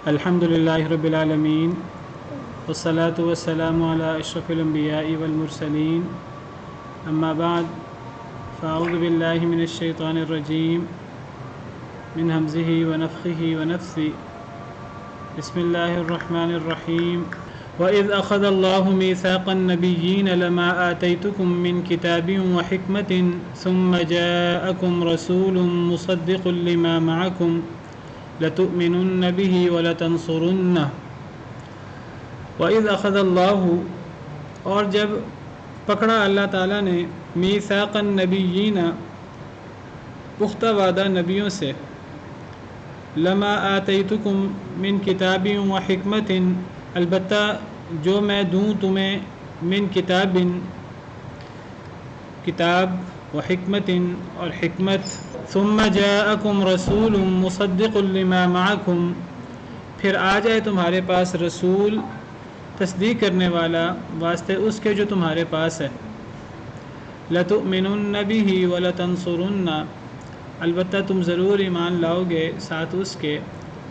الحمد للہ رب العالمین والصلاة والسلام علی اشرف الانبیاء والمرسلین اما بعد فاعوذ باللہ من الشیطان الرجیم من ہمزہ ونفخہ ونفثہ بسم اللہ الرحمن الرحیم وَإِذْ أَخَذَ اللَّهُ مِيثَاقَ النَّبِيِّينَ لَمَا آتَيْتُكُم مِّن كِتَابٍ وَحِكْمَةٍ ثُمَّ جَاءَكُمْ رَسُولٌ مُصَدِّقٌ لِّمَا مَعَكُمْ لَتُؤْمِنُنَّ بِهِ وَلَتَنصُرُنَّهُ وَإِذْ أَخَذَ اللَّهُ اور جب پکڑا اللہ تعالیٰ نے میثاق النبیین پختہ وعدہ نبیوں سے لما آتیتکم من کتاب و حکمت البتہ جو میں دوں تمہیں من کتاب و حکمت اور حکمت ثم جاءکم رسول مصدق لما معکم پھر آ جائے تمہارے پاس رسول تصدیق کرنے والا واسطے اس کے جو تمہارے پاس ہے لتؤمنن به ولتنصرن البتہ تم ضرور ایمان لاؤ گے ساتھ اس کے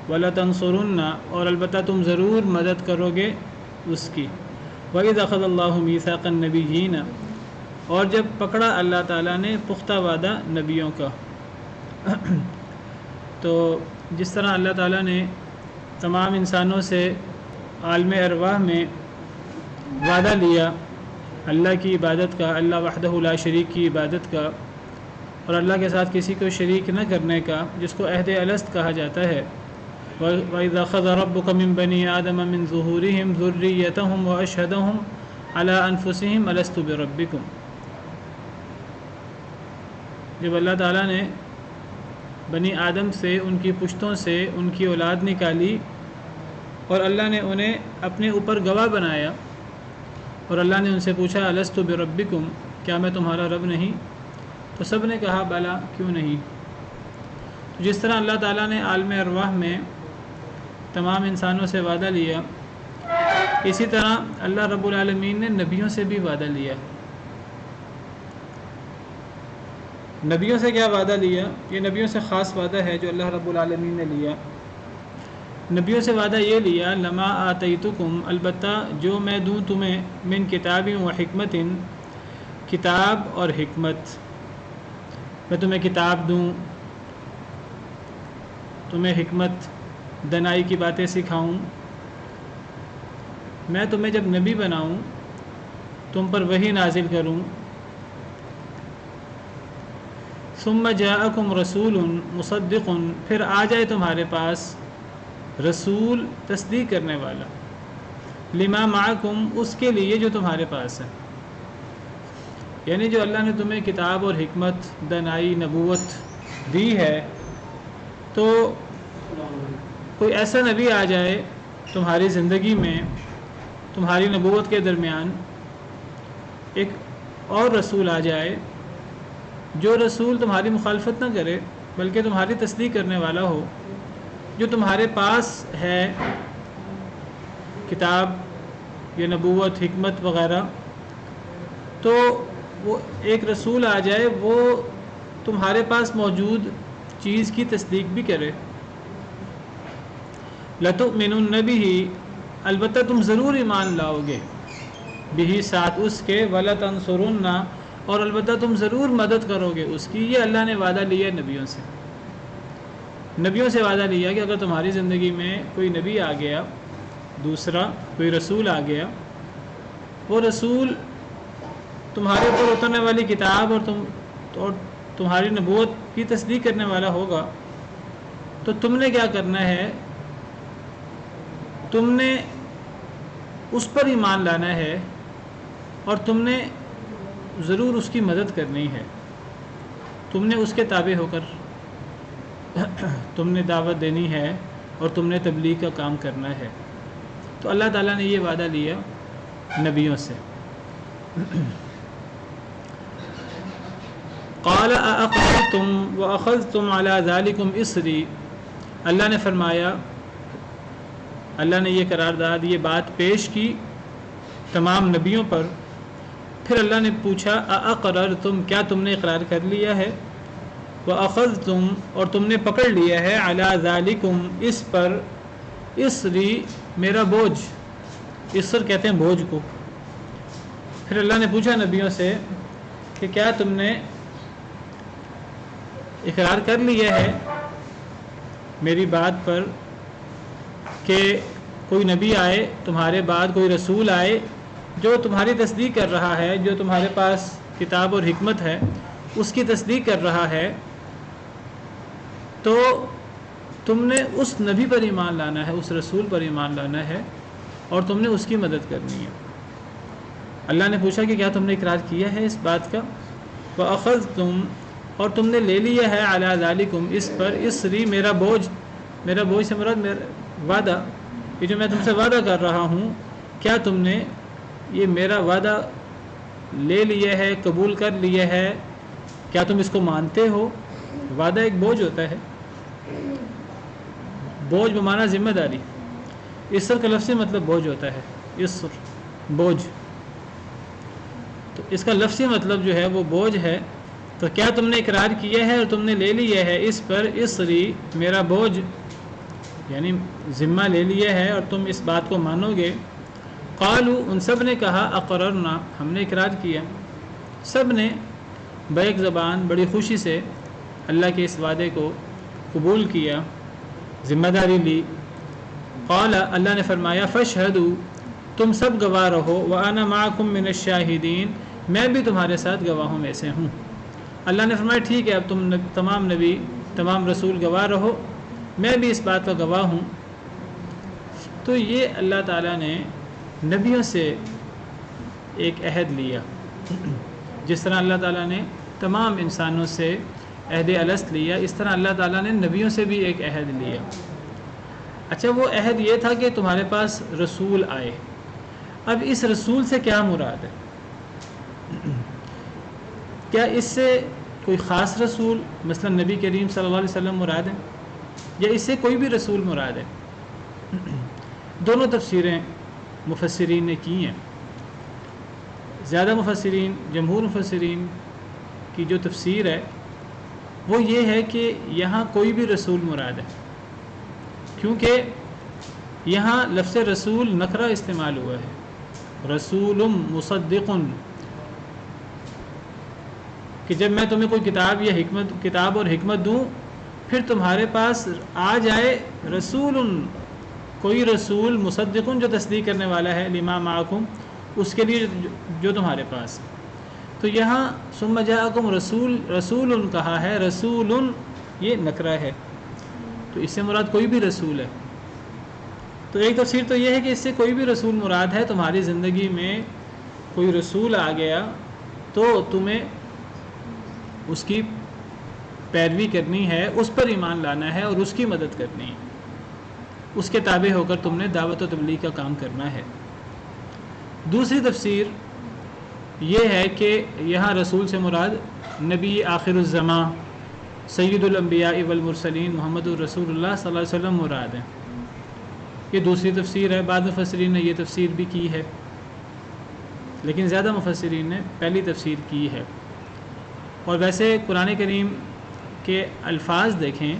ولتنصرن اور البتہ تم ضرور مدد کرو گے اس کی وَإِذْ أَخَذَ اللَّهُ مِيثَاقَ النَّبِيِّينَ اور جب پکڑا اللہ تعالیٰ نے پختہ وعدہ نبیوں کا تو جس طرح اللہ تعالیٰ نے تمام انسانوں سے عالم ارواح میں وعدہ لیا اللہ کی عبادت کا، اللہ وحدہ لا شریک کی عبادت کا، اور اللہ کے ساتھ کسی کو شریک نہ کرنے کا، جس کو عہد الست کہا جاتا ہے وَإِذْ أَخَذَ رَبُّكَ مِن بَنِي آدَمَ مِن ظُهُورِهِمْ ذُرِّيَّتَهُمْ وَأَشْهَدَهُمْ عَلَىٰ أَنفُسِهِمْ أَلَسْتُ بِرَبِّكُمْ جب اللہ تعالیٰ نے بنی آدم سے، ان کی پشتوں سے ان کی اولاد نکالی اور اللہ نے انہیں اپنے اوپر گواہ بنایا اور اللہ نے ان سے پوچھا الستُ بربکم کیا میں تمہارا رب نہیں؟ تو سب نے کہا بلا، کیوں نہیں؟ تو جس طرح اللہ تعالیٰ نے عالم ارواح میں تمام انسانوں سے وعدہ لیا، اسی طرح اللہ رب العالمین نے نبیوں سے بھی وعدہ لیا۔ نبیوں سے کیا وعدہ لیا؟ یہ نبیوں سے خاص وعدہ ہے جو اللہ رب العالمین نے لیا۔ نبیوں سے وعدہ یہ لیا لما آتیتکم البتہ جو میں دوں تمہیں من کتاب و حکمت کتاب اور حکمت، میں تمہیں کتاب دوں، تمہیں حکمت دانائی کی باتیں سکھاؤں، میں تمہیں جب نبی بناؤں تم پر وحی نازل کروں، ثم جاءکم رسول مصدق پھر آ جائے تمہارے پاس رسول تصدیق کرنے والا لما معکم اس کے لیے جو تمہارے پاس ہے، یعنی جو اللہ نے تمہیں کتاب اور حکمت دانائی نبوت دی ہے، تو کوئی ایسا نبی آ جائے تمہاری زندگی میں، تمہاری نبوت کے درمیان ایک اور رسول آ جائے جو رسول تمہاری مخالفت نہ کرے بلکہ تمہاری تصدیق کرنے والا ہو، جو تمہارے پاس ہے کتاب یا نبوت حکمت وغیرہ، تو وہ ایک رسول آ جائے وہ تمہارے پاس موجود چیز کی تصدیق بھی کرے۔ لَتُؤْمِنُنَّ بِهِ البتہ تم ضرور ایمان لاؤ گے، بِهِ ساتھ اس کے، وَلَتَنصُرُنَّ اور البتہ تم ضرور مدد کرو گے اس کی۔ یہ اللہ نے وعدہ لیا نبیوں سے، نبیوں سے وعدہ لیا کہ اگر تمہاری زندگی میں کوئی نبی آ گیا، دوسرا کوئی رسول آ گیا، وہ رسول تمہارے اوپر اترنے والی کتاب اور تمہاری نبوت کی تصدیق کرنے والا ہوگا، تو تم نے کیا کرنا ہے؟ تم نے اس پر ایمان لانا ہے اور تم نے ضرور اس کی مدد کرنی ہے، تم نے اس کے تابع ہو کر تم نے دعوت دینی ہے اور تم نے تبلیغ کا کام کرنا ہے۔ تو اللہ تعالیٰ نے یہ وعدہ لیا نبیوں سے۔ قال اقررتم واخذتم على ذلكم اصری اللہ نے فرمایا، اللہ نے یہ قرارداد، یہ بات پیش کی تمام نبیوں پر، پھر اللہ نے پوچھا اقررتم کیا تم نے اقرار کر لیا ہے، وَأَخَذْتُمْ اور تم نے پکڑ لیا ہے عَلَى ذَلِكُمْ اس پر اسری میرا بوجھ، اسر کہتے ہیں بوجھ کو۔ پھر اللہ نے پوچھا نبیوں سے کہ کیا تم نے اقرار کر لیا ہے میری بات پر کہ کوئی نبی آئے تمہارے بعد، کوئی رسول آئے جو تمہاری تصدیق کر رہا ہے، جو تمہارے پاس کتاب اور حکمت ہے اس کی تصدیق کر رہا ہے، تو تم نے اس نبی پر ایمان لانا ہے، اس رسول پر ایمان لانا ہے اور تم نے اس کی مدد کرنی ہے۔ اللہ نے پوچھا کہ کیا تم نے اقرار کیا ہے اس بات کا؟ وَأَخَذْتُمْ، اور تم نے لے لیا ہے عَلَىٰ ذَلِكُمْ، اس پر، اسری میرا بوجھ، میرا بوجھ سے مراد میرا وعدہ، یہ جو میں تم سے وعدہ کر رہا ہوں، کیا تم نے یہ میرا وعدہ لے لیا ہے، قبول کر لیا ہے؟ کیا تم اس کو مانتے ہو؟ وعدہ ایک بوجھ ہوتا ہے، بوجھ بمعنی ذمہ داری۔ اسر کا لفظی مطلب بوجھ ہوتا ہے، اسر بوجھ، تو اس کا لفظی مطلب جو ہے وہ بوجھ ہے۔ تو کیا تم نے اقرار کیا ہے اور تم نے لے لیا ہے اس پر، اسری میرا بوجھ، یعنی ذمہ لے لیا ہے اور تم اس بات کو مانو گے؟ قالوا، ان سب نے کہا اقررنا، ہم نے اقرار کیا۔ سب نے بیک زبان بڑی خوشی سے اللہ کے اس وعدے کو قبول کیا، ذمہ داری لی۔ قال، اللہ نے فرمایا فاشہدوا، تم سب گواہ رہو، وانا معکم من الشاہدین، میں بھی تمہارے ساتھ گواہوں میں سے ہوں۔ اللہ نے فرمایا ٹھیک ہے، اب تم تمام نبی تمام رسول گواہ رہو، میں بھی اس بات کا گواہ ہوں۔ تو یہ اللہ تعالیٰ نے نبیوں سے ایک عہد لیا، جس طرح اللہ تعالیٰ نے تمام انسانوں سے عہد الست لیا، اس طرح اللہ تعالیٰ نے نبیوں سے بھی ایک عہد لیا۔ اچھا، وہ عہد یہ تھا کہ تمہارے پاس رسول آئے۔ اب اس رسول سے کیا مراد ہے؟ کیا اس سے کوئی خاص رسول مثلا نبی کریم صلی اللہ علیہ وسلم مراد ہے، یا اس سے کوئی بھی رسول مراد ہے؟ دونوں تفسیریں مفسرین نے کی ہیں۔ زیادہ مفسرین، جمہور مفسرین کی جو تفسیر ہے وہ یہ ہے کہ یہاں کوئی بھی رسول مراد ہے، کیونکہ یہاں لفظ رسول نکرہ استعمال ہوا ہے، رسول مصدق، کہ جب میں تمہیں کوئی کتاب اور حکمت دوں، پھر تمہارے پاس آ جائے رسول، کوئی رسول مصدق جو تصدیق کرنے والا ہے، لما معکم، اس کے لیے جو تمہارے پاس۔ تو یہاں ثم جاءکم رسول کہا ہے، رسول یہ نکرہ ہے، تو اس سے مراد کوئی بھی رسول ہے۔ تو ایک تفسیر تو یہ ہے کہ اس سے کوئی بھی رسول مراد ہے، تمہاری زندگی میں کوئی رسول آ گیا تو تمہیں اس کی پیروی کرنی ہے، اس پر ایمان لانا ہے اور اس کی مدد کرنی ہے، اس کے تابع ہو کر تم نے دعوت و تبلیغ کا کام کرنا ہے۔ دوسری تفسیر یہ ہے کہ یہاں رسول سے مراد نبی آخر الزماں سید الانبیاء والمرسلین محمد الرسول اللہ صلی اللہ علیہ وسلم مراد ہیں۔ یہ دوسری تفسیر ہے، بعض مفسرین نے یہ تفسیر بھی کی ہے، لیکن زیادہ مفسرین نے پہلی تفسیر کی ہے۔ اور ویسے قرآن کریم کے الفاظ دیکھیں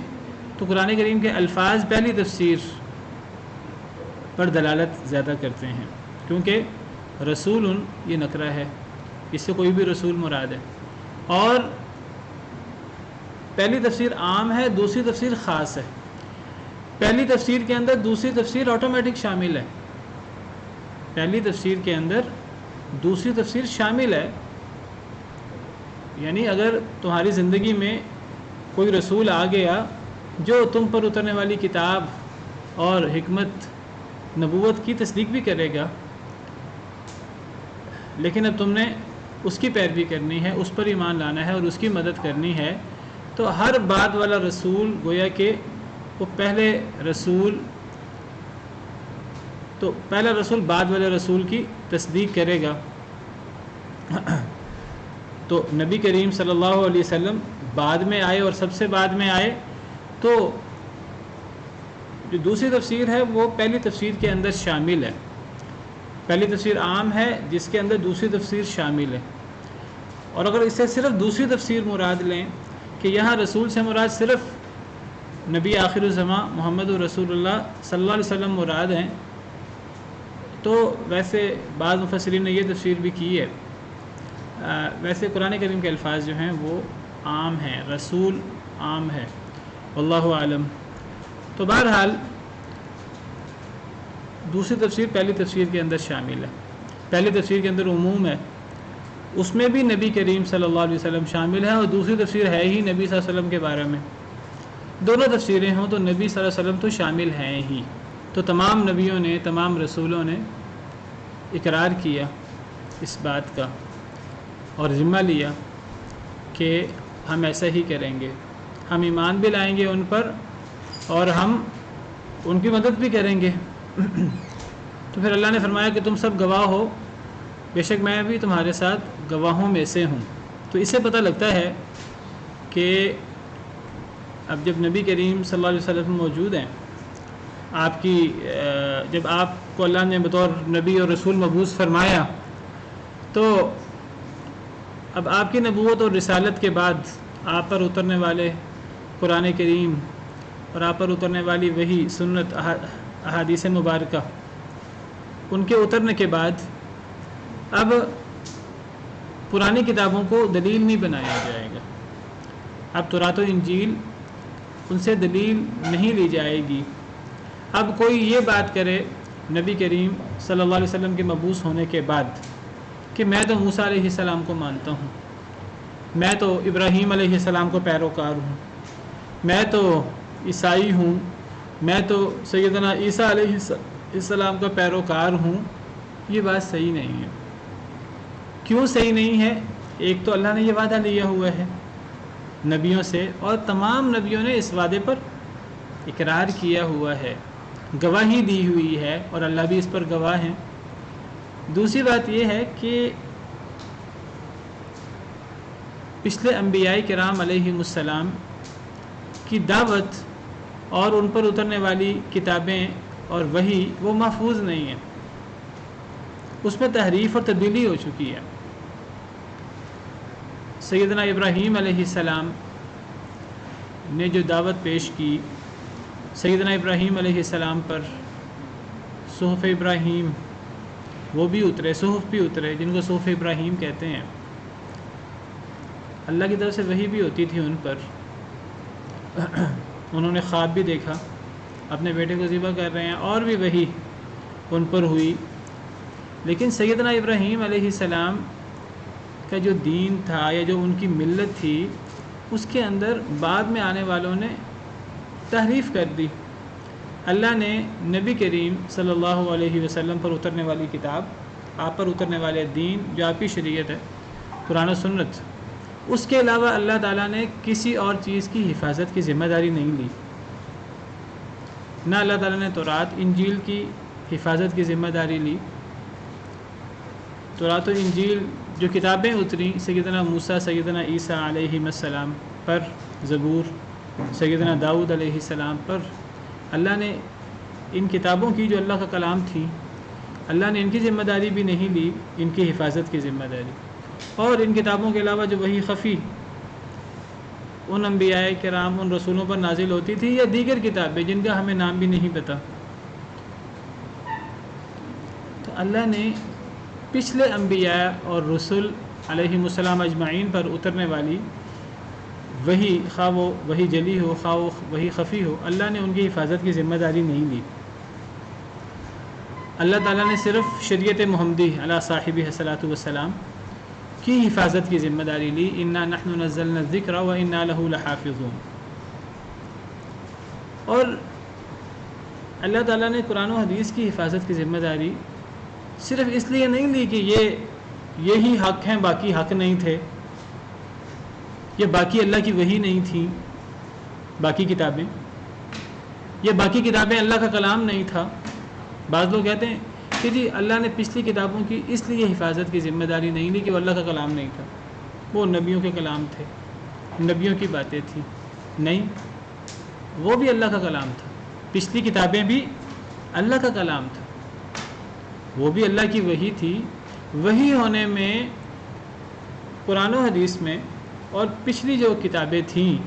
تو قرآن کریم کے الفاظ پہلی تفسیر پر دلالت زیادہ کرتے ہیں، کیونکہ رسول یہ نکرہ ہے، اس سے کوئی بھی رسول مراد ہے، اور پہلی تفسیر عام ہے، دوسری تفسیر خاص ہے۔ پہلی تفسیر کے اندر دوسری تفسیر آٹومیٹک شامل ہے، پہلی تفسیر کے اندر دوسری تفسیر شامل ہے، یعنی اگر تمہاری زندگی میں کوئی رسول آ گیا جو تم پر اترنے والی کتاب اور حکمت نبوت کی تصدیق بھی کرے گا، لیکن اب تم نے اس کی پیروی کرنی ہے، اس پر ایمان لانا ہے اور اس کی مدد کرنی ہے، تو ہر بعد والا رسول گویا کہ وہ پہلا رسول بعد والے رسول کی تصدیق کرے گا۔ تو نبی کریم صلی اللہ علیہ وسلم بعد میں آئے اور سب سے بعد میں آئے، تو جو دوسری تفسیر ہے وہ پہلی تفسیر کے اندر شامل ہے۔ پہلی تفسیر عام ہے جس کے اندر دوسری تفسیر شامل ہے، اور اگر اس سے صرف دوسری تفسیر مراد لیں کہ یہاں رسول سے مراد صرف نبی آخر الزماں محمد رسول اللہ صلی اللہ علیہ وسلم مراد ہیں، تو ویسے بعض مفسرین نے یہ تفسیر بھی کی ہے، ویسے قرآن کریم کے الفاظ جو ہیں وہ عام ہیں، رسول عام ہے، واللہ عالم۔ تو بہرحال دوسری تفسیر پہلی تفسیر کے اندر شامل ہے، پہلی تفسیر کے اندر عموم ہے، اس میں بھی نبی کریم صلی اللہ علیہ وسلم شامل ہے، اور دوسری تفسیر ہے ہی نبی صلی اللہ علیہ وسلم کے بارے میں۔ دونوں تفسیریں ہوں تو نبی صلی اللہ علیہ وسلم تو شامل ہیں ہی۔ تو تمام نبیوں نے، تمام رسولوں نے اقرار کیا اس بات کا اور ذمہ لیا کہ ہم ایسا ہی کریں گے، ہم ایمان بھی لائیں گے ان پر اور ہم ان کی مدد بھی کریں گے۔ تو پھر اللہ نے فرمایا کہ تم سب گواہ ہو، بے شک میں بھی تمہارے ساتھ گواہوں میں سے ہوں۔ تو اس سے پتہ لگتا ہے کہ اب جب نبی کریم صلی اللہ علیہ وسلم موجود ہیں، آپ کی جب آپ کو اللہ نے بطور نبی اور رسول مبعوث فرمایا، تو اب آپ کی نبوت اور رسالت کے بعد آپ پر اترنے والے قرآن کریم اور آپ پر اترنے والی وہی سنت احادیث مبارکہ، ان کے اترنے کے بعد اب پرانی کتابوں کو دلیل نہیں بنایا جائے گا، اب تورات و انجیل ان سے دلیل نہیں لی جائے گی۔ اب کوئی یہ بات کرے نبی کریم صلی اللہ علیہ وسلم کے مبعوث ہونے کے بعد کہ میں تو موسیٰ علیہ السلام کو مانتا ہوں، میں تو ابراہیم علیہ السلام کو پیروکار ہوں، میں تو عیسائی ہوں، میں تو سیدنا عیسیٰ علیہ السلام کا پیروکار ہوں، یہ بات صحیح نہیں ہے۔ کیوں صحیح نہیں ہے؟ ایک تو اللہ نے یہ وعدہ لیا ہوا ہے نبیوں سے، اور تمام نبیوں نے اس وعدے پر اقرار کیا ہوا ہے، گواہی دی ہوئی ہے، اور اللہ بھی اس پر گواہ ہیں۔ دوسری بات یہ ہے کہ پچھلے انبیاء کرام علیہم السلام کی دعوت اور ان پر اترنے والی کتابیں اور وحی وہ محفوظ نہیں ہیں، اس میں تحریف اور تبدیلی ہو چکی ہے۔ سیدنا ابراہیم علیہ السلام نے جو دعوت پیش کی، سیدنا ابراہیم علیہ السلام پر صحف ابراہیم وہ بھی اترے، صحف بھی اترے جن کو صحف ابراہیم کہتے ہیں، اللہ کی طرف سے وحی بھی ہوتی تھی ان پر۔ انہوں نے خواب بھی دیکھا، اپنے بیٹے کو ذبح کر رہے ہیں، اور بھی وحی ان پر ہوئی۔ لیکن سیدنا ابراہیم علیہ السلام کا جو دین تھا یا جو ان کی ملت تھی، اس کے اندر بعد میں آنے والوں نے تحریف کر دی۔ اللہ نے نبی کریم صلی اللہ علیہ وسلم پر اترنے والی کتاب، آپ پر اترنے والے دین جو آپ کی شریعت ہے، قرآن و سنت، اس کے علاوہ اللہ تعالیٰ نے کسی اور چیز کی حفاظت کی ذمہ داری نہیں لی۔ نہ اللہ تعالیٰ نے تورات انجیل کی حفاظت کی ذمہ داری لی۔ تورات و انجیل جو کتابیں اتریں سیدنا موسیٰ، سیدنا عیسیٰ علیہ السلام پر، زبور سیدنا داؤد علیہ السلام پر، اللہ نے ان کتابوں کی جو اللہ کا کلام تھی، اللہ نے ان کی ذمہ داری بھی نہیں لی، ان کی حفاظت کی ذمہ داری۔ اور ان کتابوں کے علاوہ جو وحی خفی ان انبیاء کرام، ان رسولوں پر نازل ہوتی تھی، یا دیگر کتابیں جن کا ہمیں نام بھی نہیں پتہ، تو اللہ نے پچھلے انبیاء اور رسول علیہم السلام اجمعین پر اترنے والی وحی، خواہ وہ وحی جلی ہو، خواہ وہ وحی خفی ہو، اللہ نے ان کی حفاظت کی ذمہ داری نہیں لی۔ اللہ تعالیٰ نے صرف شریعت محمدی علی صاحبہ الصلاۃ والسلام کی حفاظت کی ذمہ داری لی، انا نحن نزلنا الذکر وانا لہ لحافظون۔ اور اللہ تعالیٰ نے قرآن و حدیث کی حفاظت کی ذمہ داری صرف اس لیے نہیں لی کہ یہی حق ہیں، باقی حق نہیں تھے، یا باقی اللہ کی وحی نہیں تھی، باقی کتابیں، یا باقی کتابیں اللہ کا کلام نہیں تھا۔ بعض لوگ کہتے ہیں کہ جی اللہ نے پچھلی کتابوں کی اس لیے حفاظت کی ذمہ داری نہیں لی کہ وہ اللہ کا کلام نہیں تھا، وہ نبیوں کے کلام تھے، نبیوں کی باتیں تھیں۔ نہیں، وہ بھی اللہ کا کلام تھا، پچھلی کتابیں بھی اللہ کا کلام تھا، وہ بھی اللہ کی وحی تھی۔ وحی ہونے میں قرآن و حدیث میں اور پچھلی جو کتابیں تھیں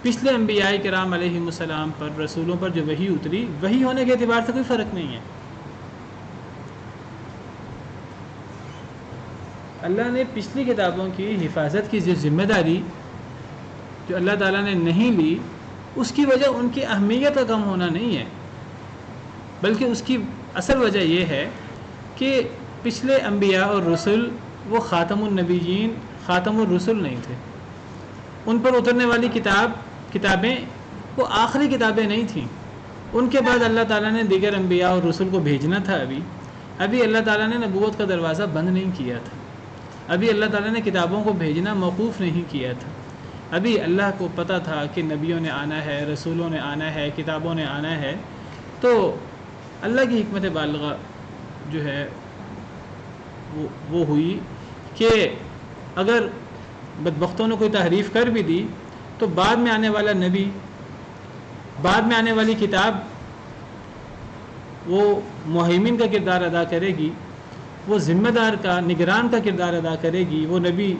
پچھلے انبیاء کرام علیہ السلام پر، رسولوں پر جو وحی اتری، وحی ہونے کے اعتبار سے کوئی فرق نہیں ہے۔ اللہ نے پچھلی کتابوں کی حفاظت کی جو ذمہ داری جو اللہ تعالیٰ نے نہیں لی، اس کی وجہ ان کی اہمیت کا کم ہونا نہیں ہے، بلکہ اس کی اصل وجہ یہ ہے کہ پچھلے انبیاء اور رسول وہ خاتم النبیین، خاتم الرسل نہیں تھے۔ ان پر اترنے والی کتابیں وہ آخری کتابیں نہیں تھیں۔ ان کے بعد اللہ تعالیٰ نے دیگر انبیاء اور رسول کو بھیجنا تھا۔ ابھی اللہ تعالیٰ نے نبوت کا دروازہ بند نہیں کیا تھا۔ ابھی اللہ تعالیٰ نے کتابوں کو بھیجنا موقوف نہیں کیا تھا۔ ابھی اللہ کو پتہ تھا کہ نبیوں نے آنا ہے، رسولوں نے آنا ہے، کتابوں نے آنا ہے۔ تو اللہ کی حکمت بالغہ جو ہے وہ ہوئی کہ اگر بدبختوں نے کوئی تحریف کر بھی دی تو بعد میں آنے والا نبی، بعد میں آنے والی کتاب وہ مہیمن کا کردار ادا کرے گی، وہ ذمہ دار کا، نگران کا کردار ادا کرے گی۔ وہ نبی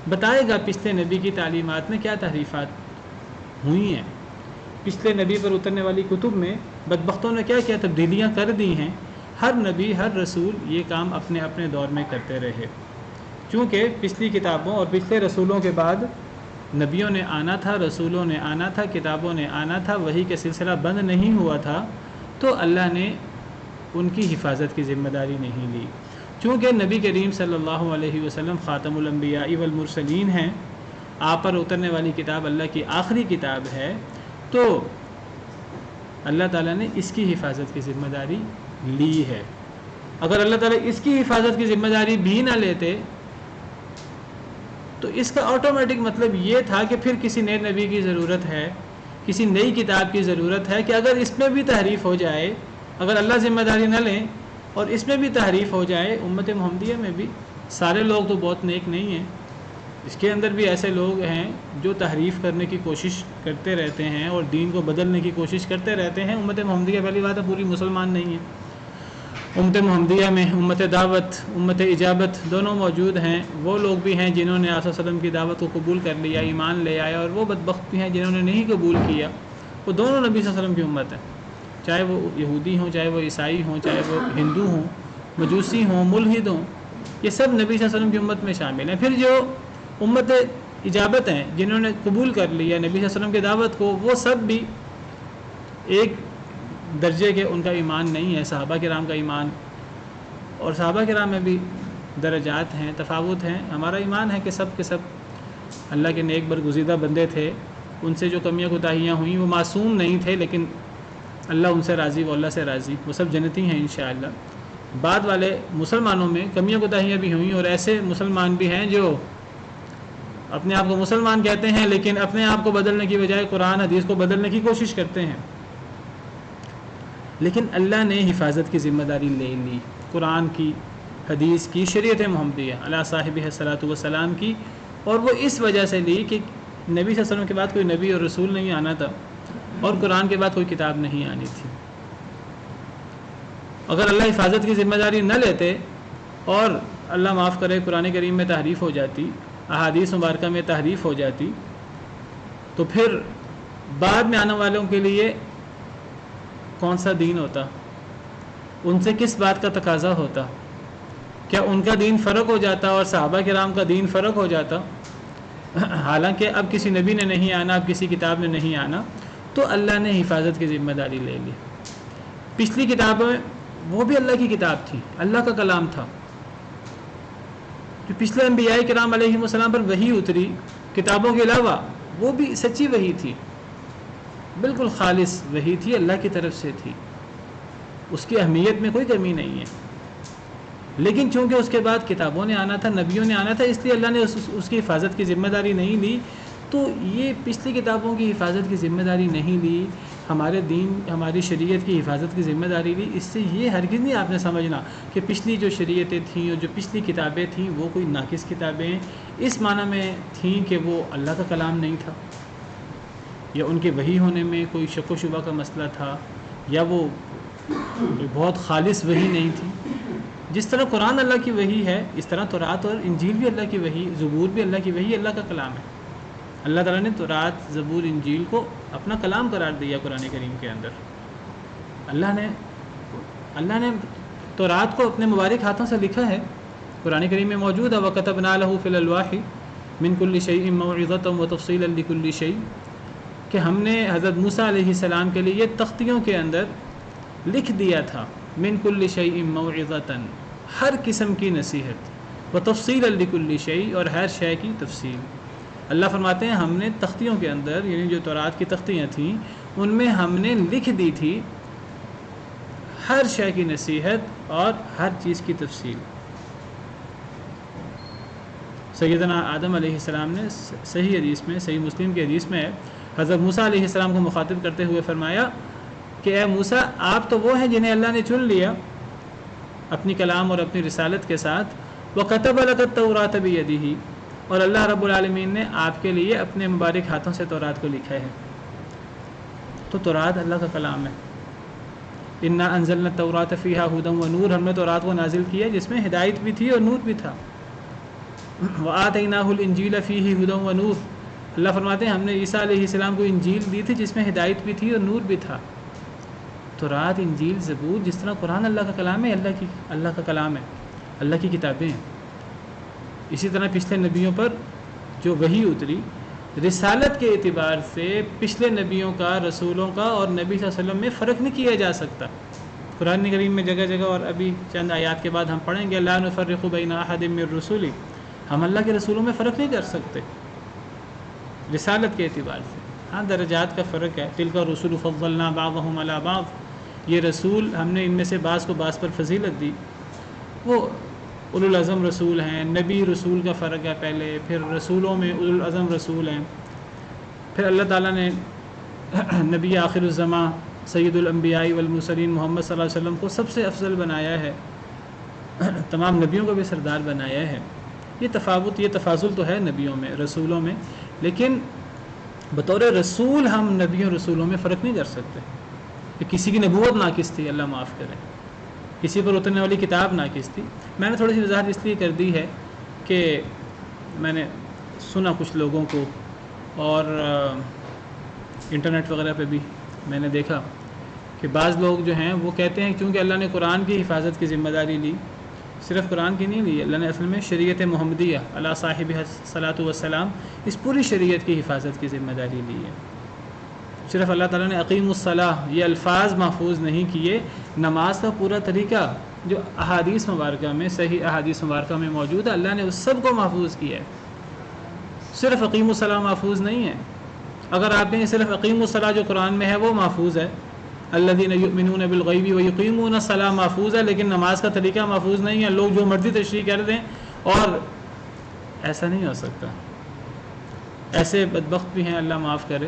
بتائے گا پچھلے نبی کی تعلیمات میں کیا تحریفات ہوئی ہیں، پچھلے نبی پر اترنے والی کتب میں بدبختوں نے کیا کیا تبدیلیاں کر دی ہیں۔ ہر نبی، ہر رسول یہ کام اپنے اپنے دور میں کرتے رہے، چونکہ پچھلی کتابوں اور پچھلے رسولوں کے بعد نبیوں نے آنا تھا، رسولوں نے آنا تھا، کتابوں نے آنا تھا، وحی کا سلسلہ بند نہیں ہوا تھا، تو اللہ نے ان کی حفاظت کی ذمہ داری نہیں لی۔ چونکہ نبی کریم صلی اللہ علیہ وسلم خاتم الانبیاء والمرسلین ہیں، آپ پر اترنے والی کتاب اللہ کی آخری کتاب ہے، تو اللہ تعالیٰ نے اس کی حفاظت کی ذمہ داری لی ہے۔ اگر اللہ تعالیٰ اس کی حفاظت کی ذمہ داری بھی نہ لیتے تو اس کا آٹومیٹک مطلب یہ تھا کہ پھر کسی نئے نبی کی ضرورت ہے، کسی نئی کتاب کی ضرورت ہے، کہ اگر اس میں بھی تحریف ہو جائے، اگر اللہ ذمہ داری نہ لیں اور اس میں بھی تحریف ہو جائے، امت محمدیہ میں بھی سارے لوگ تو بہت نیک نہیں ہیں، اس کے اندر بھی ایسے لوگ ہیں جو تحریف کرنے کی کوشش کرتے رہتے ہیں اور دین کو بدلنے کی کوشش کرتے رہتے ہیں۔ امت محمدیہ پہلی بات ہے پوری مسلمان نہیں ہے، امت محمدیہ میں امت دعوت، امت اجابت دونوں موجود ہیں۔ وہ لوگ بھی ہیں جنہوں نے آقا صلی اللہ علیہ وسلم کی دعوت کو قبول کر لیا، ایمان لے آیا، اور وہ بدبخت بھی ہیں جنہوں نے نہیں قبول کیا۔ وہ دونوں نبی صلی اللہ علیہ وسلم کی امت ہیں، چاہے وہ یہودی ہوں، چاہے وہ عیسائی ہوں، چاہے وہ ہندو ہوں، مجوسی ہوں، ملحد ہوں، یہ سب نبی صلی اللہ علیہ وسلم کی امت میں شامل ہیں۔ پھر جو امت اجابت ہیں، جنہوں نے قبول کر لیا نبی صلی اللہ علیہ وسلم کی دعوت کو، وہ سب بھی ایک درجے کے ان کا ایمان نہیں ہے، صحابہ کرام کا ایمان، اور صحابہ کرام میں بھی درجات ہیں، تفاوت ہیں۔ ہمارا ایمان ہے کہ سب کے سب اللہ کے نیک برگزیدہ بندے تھے، ان سے جو کمیاں کوتاہیاں ہوئیں وہ معصوم نہیں تھے، لیکن اللہ ان سے راضی، وہ اللہ سے راضی، وہ سب جنتی ہیں انشاءاللہ۔ بعد والے مسلمانوں میں کمیاں کوتاہیاں بھی ہوئیں، اور ایسے مسلمان بھی ہیں جو اپنے آپ کو مسلمان کہتے ہیں لیکن اپنے آپ کو بدلنے کی بجائے قرآن حدیث کو بدلنے کی کوشش کرتے ہیں۔ لیکن اللہ نے حفاظت کی ذمہ داری لے لی، قرآن کی، حدیث کی، شریعت محمدیہ علی صاحبہ الصلاۃ والسلام کی، اور وہ اس وجہ سے لی کہ نبی صلی اللہ علیہ وسلم کے بعد کوئی نبی اور رسول نہیں آنا تھا، اور قرآن کے بعد کوئی کتاب نہیں آنی تھی۔ اگر اللہ حفاظت کی ذمہ داری نہ لیتے اور اللہ معاف کرے قرآن کریم میں تحریف ہو جاتی، احادیث مبارکہ میں تحریف ہو جاتی، تو پھر بعد میں آنے والوں کے لیے کون سا دین ہوتا، ان سے کس بات کا تقاضا ہوتا؟ کیا ان کا دین فرق ہو جاتا اور صحابہ کرام کا دین فرق ہو جاتا؟ حالانکہ اب کسی نبی نے نہیں آنا، اب کسی کتاب نے نہیں آنا، تو اللہ نے حفاظت کی ذمہ داری لے لی۔ پچھلی کتابیں وہ بھی اللہ کی کتاب تھی، اللہ کا کلام تھا، جو پچھلے انبیاء کرام علیہ السلام پر وحی اتری کتابوں کے علاوہ، وہ بھی سچی وحی تھی، بالکل خالص وحی تھی، اللہ کی طرف سے تھی، اس کی اہمیت میں کوئی کمی نہیں ہے۔ لیکن چونکہ اس کے بعد کتابوں نے آنا تھا، نبیوں نے آنا تھا، اس لیے اللہ نے اس کی حفاظت کی ذمہ داری نہیں لی۔ تو یہ پچھلی کتابوں کی حفاظت کی ذمہ داری نہیں لی، ہمارے دین، ہماری شریعت کی حفاظت کی ذمہ داری لی۔ اس سے یہ ہرگز نہیں آپ نے سمجھنا کہ پچھلی جو شریعتیں تھیں اور جو پچھلی کتابیں تھیں وہ کوئی ناقص کتابیں اس معنی میں تھیں کہ وہ اللہ کا کلام نہیں تھا، یا ان کے وحی ہونے میں کوئی شک و شبہ کا مسئلہ تھا، یا وہ بہت خالص وحی نہیں تھی۔ جس طرح قرآن اللہ کی وحی ہے، اس طرح تورات اور انجیل بھی اللہ کی وحی، زبور بھی اللہ کی وحی، اللہ کا کلام ہے۔ اللہ تعالیٰ نے تورات، زبور، انجیل کو اپنا کلام قرار دیا قرآن کریم کے اندر. اللہ نے تورات کو اپنے مبارک ہاتھوں سے لکھا ہے، قرآن کریم میں موجود ہے. وَكَتَبْنَا لَهُ فِي الْأَلْوَاحِ مِنْ كُلِّ شَيْءٍ مَوْعِظَةً وَتَفْصِيلًا لِكُلِّ شَيْءٍ، کہ ہم نے حضرت موسیٰ علیہ السلام کے لیے تختیوں کے اندر لکھ دیا تھا من کل شیء موعظۃ، ہر قسم کی نصیحت، وتفصیلا لکل شیء، اور ہر شے کی تفصیل. اللہ فرماتے ہیں ہم نے تختیوں کے اندر، یعنی جو تورات کی تختیاں تھیں ان میں ہم نے لکھ دی تھی ہر شے کی نصیحت اور ہر چیز کی تفصیل. سیدنا آدم علیہ السلام نے صحیح حدیث میں، صحیح مسلم کی حدیث میں حضرت موسیٰ علیہ السلام کو مخاطب کرتے ہوئے فرمایا کہ اے موسیٰ، آپ تو وہ ہیں جنہیں اللہ نے چن لیا اپنی کلام اور اپنی رسالت کے ساتھ. وَكَتَبَ لَكَ التَّوْرَاةَ بِيَدِهِ، اور اللہ رب العالمین نے آپ کے لیے اپنے مبارک ہاتھوں سے تورات کو لکھا ہے. تو تورات اللہ کا کلام ہے. اِنَّا أَنزَلْنَا التَّوْرَاةَ فِيهَا هُدًى وَنُورٌ، ہم نے تورات کو نازل کیا جس میں ہدایت بھی تھی اور نور بھی تھا. وَآتَيْنَاهُ الْإِنْجِيلَ فِيهِ هُدًى وَنُورٌ، اللہ فرماتے ہیں ہم نے عیسیٰ علیہ السلام کو انجیل دی تھی جس میں ہدایت بھی تھی اور نور بھی تھا. تورات، انجیل، زبور، جس طرح قرآن اللہ کا کلام ہے، اللہ کا کلام ہے، اللہ کی کتابیں ہیں. اسی طرح پچھلے نبیوں پر جو وحی اتری، رسالت کے اعتبار سے پچھلے نبیوں کا، رسولوں کا اور نبی صلی اللہ علیہ وسلم میں فرق نہیں کیا جا سکتا. قرآن کریم میں جگہ جگہ، اور ابھی چند آیات کے بعد ہم پڑھیں گے، لا نفرق بین احد من رسولہ، ہم اللہ کے رسولوں میں فرق نہیں کر سکتے رسالت کے اعتبار سے. ہاں درجات کا فرق ہے. تلک الرسل فضلنا بعضهم علی بعض، یہ رسول ہم نے ان میں سے بعض کو بعض پر فضیلت دی. وہ اولو العزم رسول ہیں. نبی رسول کا فرق ہے پہلے، پھر رسولوں میں اولو العزم رسول ہیں. پھر اللہ تعالیٰ نے نبی آخر الزماں سید الانبیاء والمرسلین محمد صلی اللہ علیہ وسلم کو سب سے افضل بنایا ہے، تمام نبیوں کو بھی سردار بنایا ہے. یہ تفاوت، یہ تفاضل تو ہے نبیوں میں، رسولوں میں، لیکن بطور رسول ہم نبیوں رسولوں میں فرق نہیں کر سکتے. کہ کسی کی نبوت ناقص تھی، اللہ معاف کرے، کسی پر اترنے والی کتاب ناقص تھی. میں نے تھوڑی سی وضاحت اس لیے کر دی ہے کہ میں نے سنا کچھ لوگوں کو، اور انٹرنیٹ وغیرہ پہ بھی میں نے دیکھا کہ بعض لوگ جو ہیں وہ کہتے ہیں کیونکہ اللہ نے قرآن کی حفاظت کی ذمہ داری لی، صرف قرآن کی نہیں لی، اللہ نے اصل میں شریعت محمدیہ علی صاحب الصلاۃ والسلام، اس پوری شریعت کی حفاظت کی ذمہ داری لی ہے. صرف اللہ تعالیٰ نے اقیم الصلاۃ یہ الفاظ محفوظ نہیں کیے، نماز کا پورا طریقہ جو احادیث مبارکہ میں، صحیح احادیث مبارکہ میں موجود ہے، اللہ نے اس سب کو محفوظ کیا ہے. صرف اقیم الصلاۃ محفوظ نہیں ہے. اگر آپ کہیں صرف اقیم الصلاۃ جو قرآن میں ہے وہ محفوظ ہے، الذین یؤمنون بالغیب ویقیمون الصلاۃ محفوظ ہے، لیکن نماز کا طریقہ محفوظ نہیں ہے. لوگ جو مرضی تشریح کر دیں، اور ایسا نہیں ہو سکتا. ایسے بدبخت بھی ہیں، اللہ معاف کرے،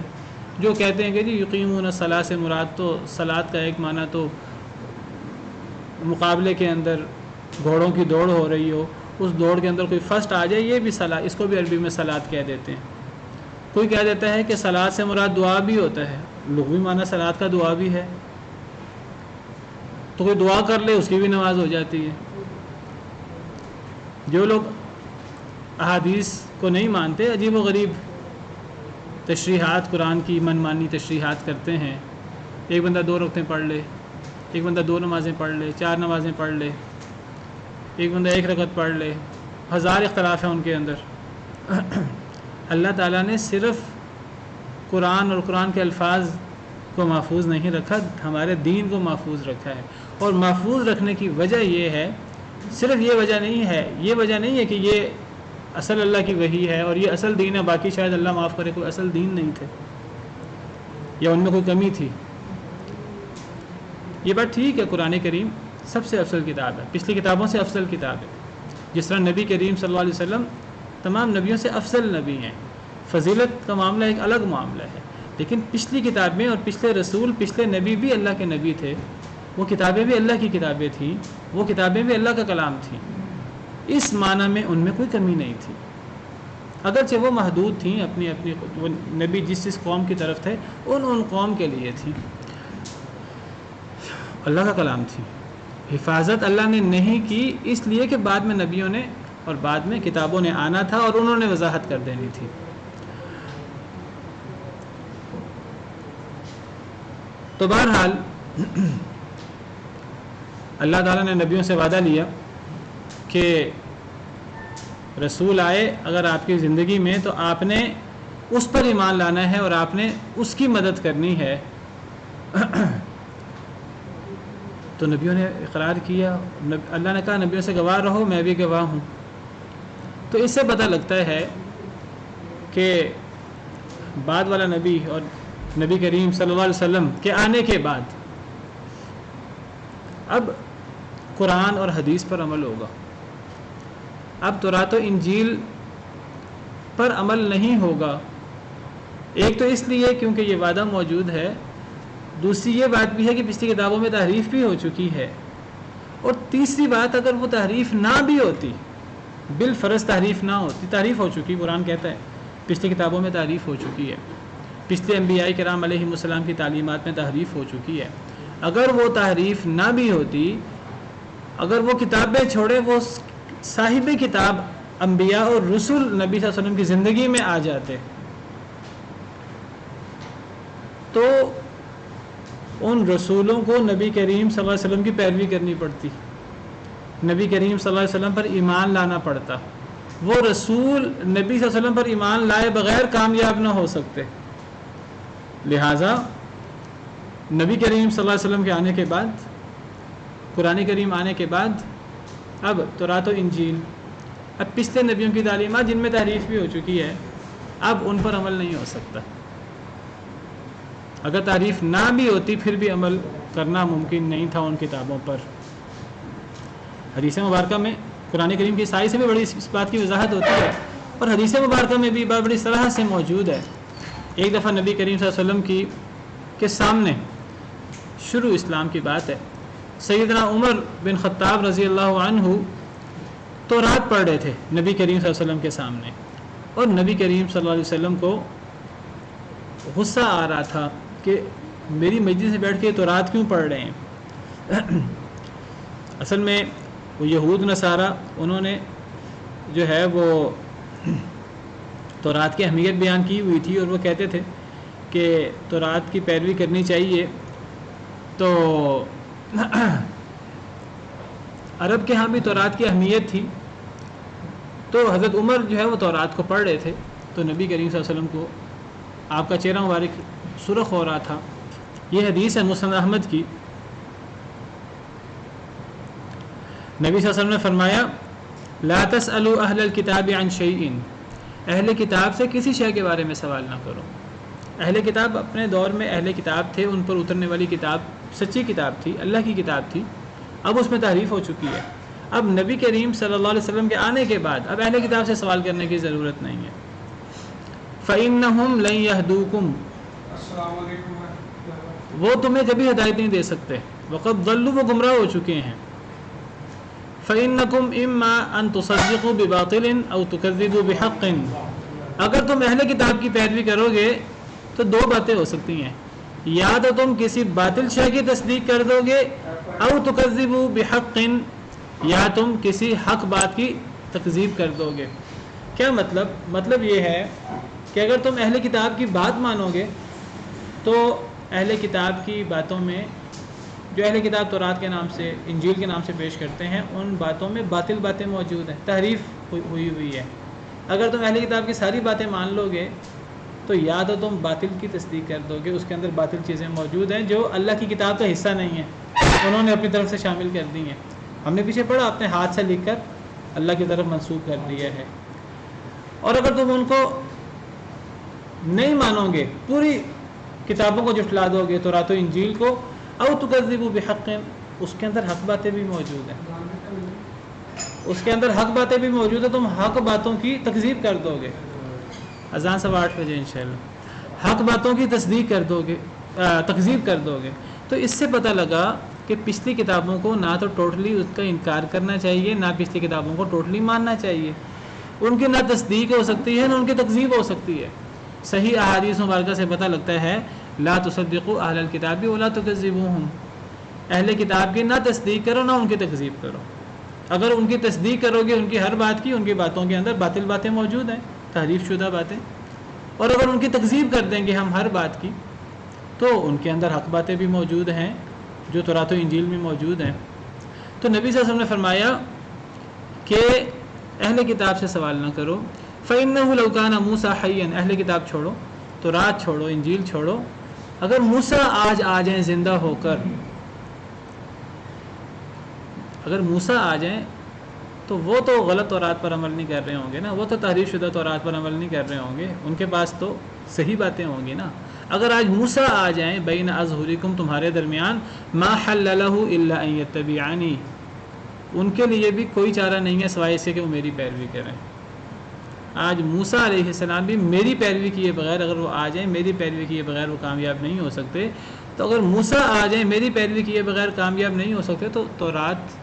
جو کہتے ہیں کہ جی یقیمون الصلاۃ سے مراد تو صلاۃ کا ایک معنی تو مقابلے کے اندر گھوڑوں کی دوڑ ہو رہی ہو، اس دوڑ کے اندر کوئی فرسٹ آ جائے، یہ بھی صلاۃ، اس کو بھی عربی میں صلاۃ کہہ دیتے ہیں. کوئی کہہ دیتا ہے کہ صلاۃ سے مراد دعا بھی ہوتا ہے، لغوی معنی صلاۃ کا دعا بھی ہے، تو کوئی دعا کر لے اس کی بھی نماز ہو جاتی ہے. جو لوگ احادیث کو نہیں مانتے، عجیب و غریب تشریحات قرآن کی من مانی تشریحات کرتے ہیں. ایک بندہ 2 رکعتیں پڑھ لے، ایک بندہ 2 نمازیں پڑھ لے، 4 نمازیں پڑھ لے، ایک بندہ 1 رکعت پڑھ لے، 1000 اختلاف ہیں ان کے اندر. اللہ تعالیٰ نے صرف قرآن اور قرآن کے الفاظ کو محفوظ نہیں رکھا، ہمارے دین کو محفوظ رکھا ہے. اور محفوظ رکھنے کی وجہ یہ ہے، صرف یہ وجہ نہیں ہے، یہ وجہ نہیں ہے کہ یہ اصل اللہ کی وحی ہے اور یہ اصل دین ہے، باقی شاید اللہ معاف کرے کوئی اصل دین نہیں تھے یا ان میں کوئی کمی تھی. یہ بات ٹھیک ہے، قرآن کریم سب سے افضل کتاب ہے، پچھلی کتابوں سے افضل کتاب ہے. جس طرح نبی کریم صلی اللہ علیہ وسلم تمام نبیوں سے افضل نبی ہیں، فضیلت کا معاملہ ایک الگ معاملہ ہے. لیکن پچھلی کتابیں اور پچھلے رسول، پچھلے نبی بھی اللہ کے نبی تھے، وہ کتابیں بھی اللہ کی کتابیں تھیں، وہ کتابیں بھی اللہ کا کلام تھیں. اس معنی میں ان میں کوئی کمی نہیں تھی، اگرچہ وہ محدود تھیں، اپنی اپنی وہ نبی جس قوم کی طرف تھے ان قوم کے لیے تھی، اللہ کا کلام تھی. حفاظت اللہ نے نہیں کی اس لیے کہ بعد میں نبیوں نے اور بعد میں کتابوں نے آنا تھا اور انہوں نے وضاحت کر دینی تھی. تو بہرحال اللہ تعالیٰ نے نبیوں سے وعدہ لیا کہ رسول آئے اگر آپ کی زندگی میں تو آپ نے اس پر ایمان لانا ہے اور آپ نے اس کی مدد کرنی ہے. تو نبیوں نے اقرار کیا. اللہ نے کہا نبیوں سے گواہ رہو، میں بھی گواہ ہوں. تو اس سے پتہ لگتا ہے کہ بعد والا نبی اور نبی کریم صلی اللہ علیہ وسلم کے آنے کے بعد اب قرآن اور حدیث پر عمل ہوگا. اب تورات و انجیل پر عمل نہیں ہوگا. ایک تو اس لیے کیونکہ یہ وعدہ موجود ہے، دوسری یہ بات بھی ہے کہ پچھلی کتابوں میں تحریف بھی ہو چکی ہے، اور تیسری بات اگر وہ تحریف نہ بھی ہوتی، بالفرض تحریف نہ ہوتی، تحریف ہو چکی، قرآن کہتا ہے پچھلی کتابوں میں تحریف ہو چکی ہے، پچھلے انبیاء کرام علیہ السلام کی تعلیمات میں تحریف ہو چکی ہے. اگر وہ تحریف نہ بھی ہوتی، اگر وہ کتابیں چھوڑے وہ صاحب کتاب انبیاء اور رسول نبی صلی اللہ علیہ وسلم کی زندگی میں آ جاتے تو ان رسولوں کو نبی کریم صلی اللہ علیہ وسلم کی پیروی کرنی پڑتی، نبی کریم صلی اللہ علیہ وسلم پر ایمان لانا پڑتا. وہ رسول نبی صلی اللہ علیہ وسلم پر ایمان لائے بغیر کامیاب نہ ہو سکتے. لہٰذا نبی کریم صلی اللہ علیہ وسلم کے آنے کے بعد، قرآن کریم آنے کے بعد، اب تورات و انجیل، اب پچھلے نبیوں کی تعلیمات جن میں تحریف بھی ہو چکی ہے، اب ان پر عمل نہیں ہو سکتا. اگر تعریف نہ بھی ہوتی پھر بھی عمل کرنا ممکن نہیں تھا ان کتابوں پر. حدیث مبارکہ میں قرآن کریم کی عیسائی سے بھی بڑی اس بات کی وضاحت ہوتی ہے، اور حدیث مبارکہ میں بھی بڑی صلاح سے موجود ہے. ایک دفعہ نبی کریم صلی اللہ علیہ وسلم کے سامنے شروع اسلام کی بات ہے، سیدنا عمر بن خطاب رضی اللہ عنہ تورات پڑھ رہے تھے نبی کریم صلی اللہ علیہ وسلم کے سامنے، اور نبی کریم صلی اللہ علیہ وسلم کو غصہ آ رہا تھا کہ میری مجلس سے بیٹھ کے تورات کیوں پڑھ رہے ہیں. اصل میں وہ یہود نصارہ انہوں نے جو ہے وہ تورات کی اہمیت بیان کی ہوئی تھی، اور وہ کہتے تھے کہ تورات کی پیروی کرنی چاہیے. تو عرب کے ہاں بھی تورات کی اہمیت تھی، تو حضرت عمر جو ہے وہ تورات کو پڑھ رہے تھے، تو نبی کریم صلی اللہ علیہ وسلم کو آپ کا چہرہ مبارک سرخ ہو رہا تھا. یہ حدیث ہے مسند احمد کی. نبی صلی اللہ علیہ وسلم نے فرمایا لا تسألوا اہل الکتاب عن شیء، اہل کتاب سے کسی شے کے بارے میں سوال نہ کرو. اہل کتاب اپنے دور میں اہل کتاب تھے، ان پر اترنے والی کتاب سچی کتاب تھی، اللہ کی کتاب تھی. اب اس میں تحریف ہو چکی ہے. اب نبی کریم صلی اللہ علیہ وسلم کے آنے کے بعد اب اہل کتاب سے سوال کرنے کی ضرورت نہیں ہے. فَإِنَّهُمْ لَن يَهْدُوكُمْ، وہ تمہیں کبھی ہدایت نہیں دے سکتے. وَقَدْ ضَلُّوا، وہ گمراہ ہو چکے ہیں. فَإِنَّكُمْ إِمَّا أَن تُصَدِّقُوا بِبَاطِلٍ أَوْ تُكَذِّبُوا بِحَقٍ، اگر تم اہل کتاب کی پیروی کرو گے تو دو باتیں ہو سکتی ہیں، یا تو تم کسی باطل شے کی تصدیق کر دو گے، او تکذبوا بحق، یا تم کسی حق بات کی تکذیب کر دو گے. کیا مطلب یہ ہے کہ اگر تم اہل کتاب کی بات مانو گے تو اہل کتاب کی باتوں میں جو اہل کتاب تورات کے نام سے، انجیل کے نام سے پیش کرتے ہیں، ان باتوں میں باطل باتیں موجود ہیں، تحریف ہوئی ہے. اگر تم اہل کتاب کی ساری باتیں مان لو گے تو یا تو تم باطل کی تصدیق کر دو گے، اس کے اندر باطل چیزیں موجود ہیں جو اللہ کی کتاب کا حصہ نہیں ہیں، انہوں نے اپنی طرف سے شامل کر دی ہیں. ہم نے پیچھے پڑھا اپنے ہاتھ سے لکھ کر اللہ کی طرف منسوخ کر دیا ہے. اور اگر تم ان کو نہیں مانو گے، پوری کتابوں کو جھٹلا دو گے، تورات و انجیل کو، او تکذبوا بحق، اس کے اندر حق باتیں بھی موجود ہیں، اس کے اندر حق باتیں بھی موجود ہیں، تم حق باتوں کی تکذیب کر دو گے. اذان 8:15 بجے انشاءاللہ حق باتوں کی تصدیق کر دو گے، تکذیب کر دو گے. تو اس سے پتہ لگا کہ پچھلی کتابوں کو نہ تو ٹوٹلی اس کا انکار کرنا چاہیے، نہ پچھلی کتابوں کو ٹوٹلی ماننا چاہیے. ان کی نہ تصدیق ہو سکتی ہے نہ ان کی تکذیب ہو سکتی ہے. صحیح احادیث مبارکہ سے پتہ لگتا ہے لا تصدقوا اہل الکتاب ولا تکذبوہم، اہل کتاب کی نہ تصدیق کرو نہ ان کی تکذیب کرو. اگر ان کی تصدیق کرو گے ان کی ہر بات کی، ان کی باتوں کے اندر باطل باتیں موجود ہیں، تحریف شدہ باتیں، اور اگر ان کی تکذیب کر دیں گے ہم ہر بات کی تو ان کے اندر حق باتیں بھی موجود ہیں جو تورات و انجیل میں موجود ہیں۔ تو نبی صلی اللہ علیہ وسلم نے فرمایا کہ اہل کتاب سے سوال نہ کرو، فَإِنَّهُ لَوْ كَانَ مُوسَىٰ حَيًّا، اہل کتاب چھوڑو، تورات چھوڑو، انجیل چھوڑو، اگر موسیٰ آج آ جائیں زندہ ہو کر، اگر موسیٰ آ جائیں تو وہ تو غلط تورات پر عمل نہیں کر رہے ہوں گے نا، وہ تو تحریف شدہ تورات پر عمل نہیں کر رہے ہوں گے، ان کے پاس تو صحیح باتیں ہوں گی نا۔ اگر آج موسیٰ آ جائیں بین اظہرکم، تمہارے درمیان، ما حل لہ الا ان یتبعنی، ان کے لیے بھی کوئی چارہ نہیں ہے سوائے اس کے کہ وہ میری پیروی کریں۔ آج موسیٰ علیہ السلام بھی میری پیروی کیے بغیر، اگر وہ آ جائیں میری پیروی کیے بغیر وہ کامیاب نہیں ہو سکتے، تو اگر موسیٰ آ جائیں میری پیروی کیے بغیر کامیاب نہیں ہو سکتے، تو تورات،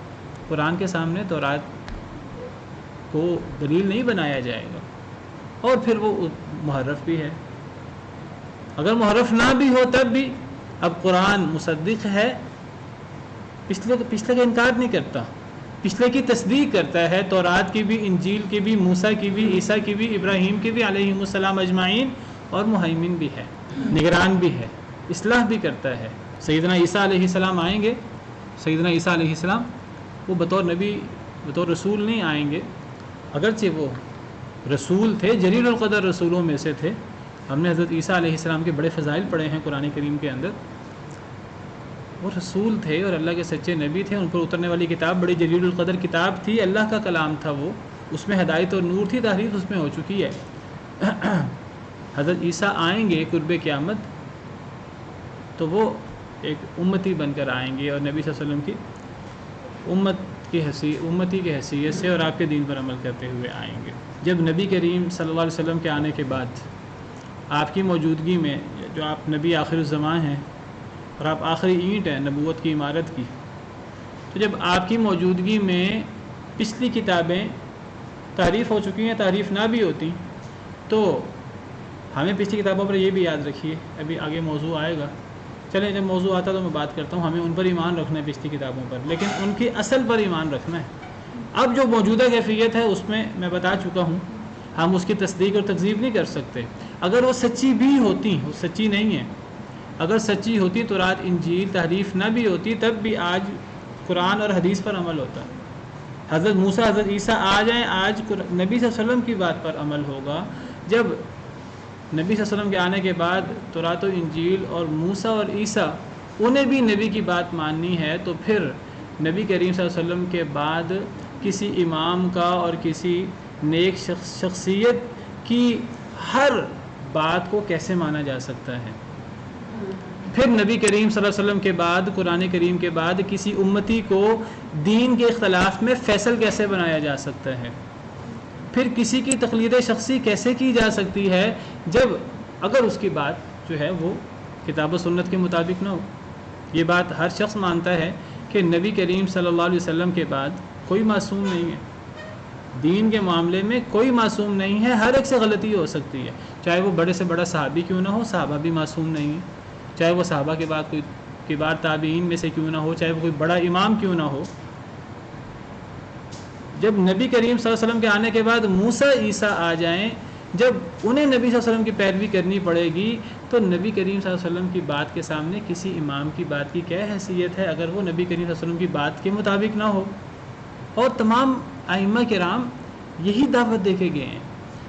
قرآن کے سامنے تورات کو دلیل نہیں بنایا جائے گا، اور پھر وہ محرف بھی ہے۔ اگر محرف نہ بھی ہو تب بھی اب قرآن مصدق ہے، پچھلے کا انکار نہیں کرتا، پچھلے کی تصدیق کرتا ہے، تورات کی بھی، انجیل کی بھی، موسیٰ کی بھی، عیسیٰ کی بھی، ابراہیم کی بھی علیہم السلام اجمعین، اور مہیمن بھی ہے، نگران بھی ہے، اصلاح بھی کرتا ہے۔ سیدنا عیسیٰ علیہ السلام آئیں گے، سیدنا عیسیٰ علیہ السلام وہ بطور نبی، بطور رسول نہیں آئیں گے، اگرچہ وہ رسول تھے، جلیل القدر رسولوں میں سے تھے۔ ہم نے حضرت عیسیٰ علیہ السلام کے بڑے فضائل پڑھے ہیں قرآن کریم کے اندر، وہ رسول تھے اور اللہ کے سچے نبی تھے، ان پر اترنے والی کتاب بڑی جلیل القدر کتاب تھی، اللہ کا کلام تھا، وہ اس میں ہدایت اور نور تھی، تحریف اس میں ہو چکی ہے۔ حضرت عیسیٰ آئیں گے قرب قیامت تو وہ ایک امتی بن کر آئیں گے، اور نبی صلی اللہ علیہ وسلم کی امتی کی حیثیت سے اور آپ کے دین پر عمل کرتے ہوئے آئیں گے۔ جب نبی کریم صلی اللہ علیہ وسلم کے آنے کے بعد آپ کی موجودگی میں، جو آپ نبی آخر الزمان ہیں اور آپ آخری اینٹ ہیں نبوت کی عمارت کی، تو جب آپ کی موجودگی میں پچھلی کتابیں تحریف ہو چکی ہیں، تحریف نہ بھی ہوتی تو ہمیں پچھلی کتابوں پر یہ بھی یاد رکھیے، ابھی آگے موضوع آئے گا، چلیں جب موضوع آتا تو میں بات کرتا ہوں، ہمیں ان پر ایمان رکھنا ہے پچھلی کتابوں پر، لیکن ان کی اصل پر ایمان رکھنا ہے۔ اب جو موجودہ کیفیت ہے اس میں بتا چکا ہوں، ہم اس کی تصدیق اور تکذیب نہیں کر سکتے۔ اگر وہ سچی بھی ہوتی، وہ سچی نہیں ہے، اگر سچی ہوتی تورات انجیل تحریف نہ بھی ہوتی، تب بھی آج قرآن اور حدیث پر عمل ہوتا۔ حضرت موسیٰ، حضرت عیسیٰ آ جائیں، آج نبی صلی اللہ علیہ وسلم کی بات پر عمل ہوگا۔ جب نبی صلی اللہ علیہ وسلم کے آنے کے بعد تورات و انجیل اور موسیٰ اور عیسیٰ انہیں بھی نبی کی بات ماننی ہے، تو پھر نبی کریم صلی اللہ علیہ وسلم کے بعد کسی امام کا اور کسی نیک شخصیت کی ہر بات کو کیسے مانا جا سکتا ہے؟ پھر نبی کریم صلی اللہ علیہ وسلم کے بعد، قرآن کریم کے بعد کسی امتی کو دین کے اختلاف میں فیصل کیسے بنایا جا سکتا ہے؟ پھر کسی کی تقلید شخصی کیسے کی جا سکتی ہے جب اگر اس کی بات جو ہے وہ کتاب و سنت کے مطابق نہ ہو؟ یہ بات ہر شخص مانتا ہے کہ نبی کریم صلی اللہ علیہ وسلم کے بعد کوئی معصوم نہیں ہے، دین کے معاملے میں کوئی معصوم نہیں ہے، ہر ایک سے غلطی ہو سکتی ہے، چاہے وہ بڑے سے بڑا صحابی کیوں نہ ہو، صحابہ بھی معصوم نہیں ہے، چاہے وہ صحابہ کے بعد کوئی کبار تابعین میں سے کیوں نہ ہو، چاہے وہ کوئی بڑا امام کیوں نہ ہو۔ جب نبی کریم صلی اللہ علیہ وسلم کے آنے کے بعد موسیٰ عیسیٰ آ جائیں، جب انہیں نبی صلی اللہ علیہ وسلم کی پیروی کرنی پڑے گی، تو نبی کریم صلی اللہ علیہ وسلم کی بات کے سامنے کسی امام کی بات کی کیا حیثیت ہے اگر وہ نبی کریم صلی اللہ علیہ وسلم کی بات کے مطابق نہ ہو؟ اور تمام ائمہ کرام یہی دعوت دے کے گئے ہیں،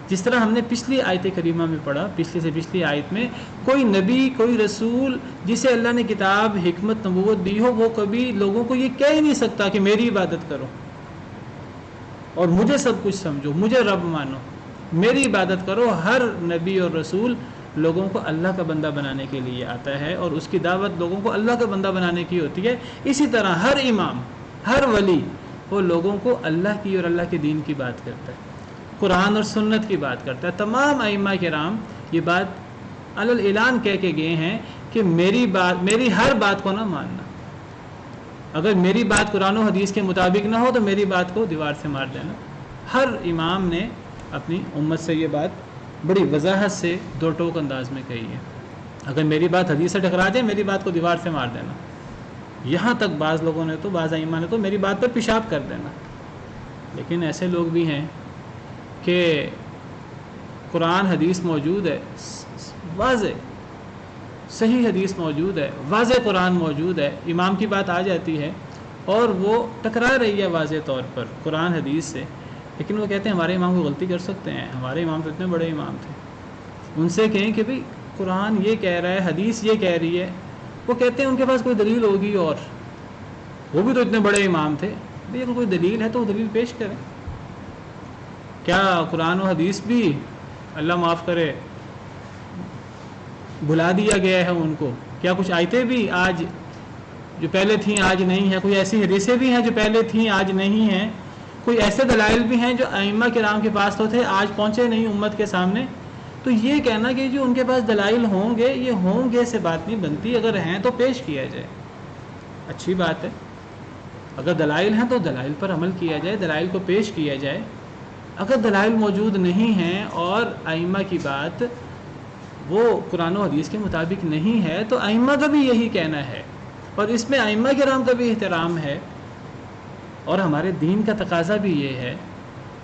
جس طرح ہم نے پچھلی آیت کریمہ میں پڑھا، پچھلی سے پچھلی آیت میں، کوئی نبی، کوئی رسول جسے اللہ نے کتاب، حکمت، نبوت دی ہو، وہ کبھی لوگوں کو یہ کہہ ہی نہیں سکتا کہ میری عبادت کرو اور مجھے سب کچھ سمجھو، مجھے رب مانو، میری عبادت کرو۔ ہر نبی اور رسول لوگوں کو اللہ کا بندہ بنانے کے لیے آتا ہے، اور اس کی دعوت لوگوں کو اللہ کا بندہ بنانے کی ہوتی ہے۔ اسی طرح ہر امام، ہر ولی، وہ لوگوں کو اللہ کی اور اللہ کے دین کی بات کرتا ہے، قرآن اور سنت کی بات کرتا ہے۔ تمام ائمہ کرام یہ بات علی الاعلان کہہ کے گئے ہیں کہ میری ہر بات کو نہ ماننا، اگر میری بات قرآن و حدیث کے مطابق نہ ہو تو میری بات کو دیوار سے مار دینا۔ ہر امام نے اپنی امت سے یہ بات بڑی وضاحت سے دو ٹوک انداز میں کہی ہے، اگر میری بات حدیث سے ٹکرا جائے میری بات کو دیوار سے مار دینا۔ یہاں تک بعض لوگوں نے تو، بعض ائمہ نے تو میری بات پر پیشاب کر دینا۔ لیکن ایسے لوگ بھی ہیں کہ قرآن حدیث موجود ہے، واضح صحیح حدیث موجود ہے، واضح قرآن موجود ہے، امام کی بات آ جاتی ہے اور وہ ٹکرا رہی ہے واضح طور پر قرآن حدیث سے، لیکن وہ کہتے ہیں ہمارے امام کو غلطی کر سکتے ہیں، ہمارے امام تو اتنے بڑے امام تھے. ان سے کہیں کہ بھئی قرآن یہ کہہ رہا ہے، حدیث یہ کہہ رہی ہے. وہ کہتے ہیں ان کے پاس کوئی دلیل ہوگی، اور وہ بھی تو اتنے بڑے امام تھے. بھئی اگر کوئی دلیل ہے تو وہ دلیل پیش کریں. کیا قرآن و حدیث بھی اللہ معاف کرے بھلا دیا گیا ہے ان کو؟ کیا کچھ آیتیں بھی آج جو پہلے تھیں آج نہیں ہیں؟ کوئی ایسی حدیثیں بھی ہیں جو پہلے تھیں آج نہیں ہیں؟ کوئی ایسے دلائل بھی ہیں جو ائمہ کرام کے پاس تو تھے آج پہنچے نہیں امت کے سامنے؟ تو یہ کہنا کہ جو ان کے پاس دلائل ہوں گے، یہ ہوں گے سے بات نہیں بنتی. اگر ہیں تو پیش کیا جائے، اچھی بات ہے. اگر دلائل ہیں تو دلائل پر عمل کیا جائے، دلائل کو پیش کیا جائے. اگر دلائل موجود نہیں ہیں اور ائمہ کی بات وہ قرآن و حدیث کے مطابق نہیں ہے تو ائمہ کا بھی یہی کہنا ہے، اور اس میں ائمہ کرام کا بھی احترام ہے. اور ہمارے دین کا تقاضا بھی یہ ہے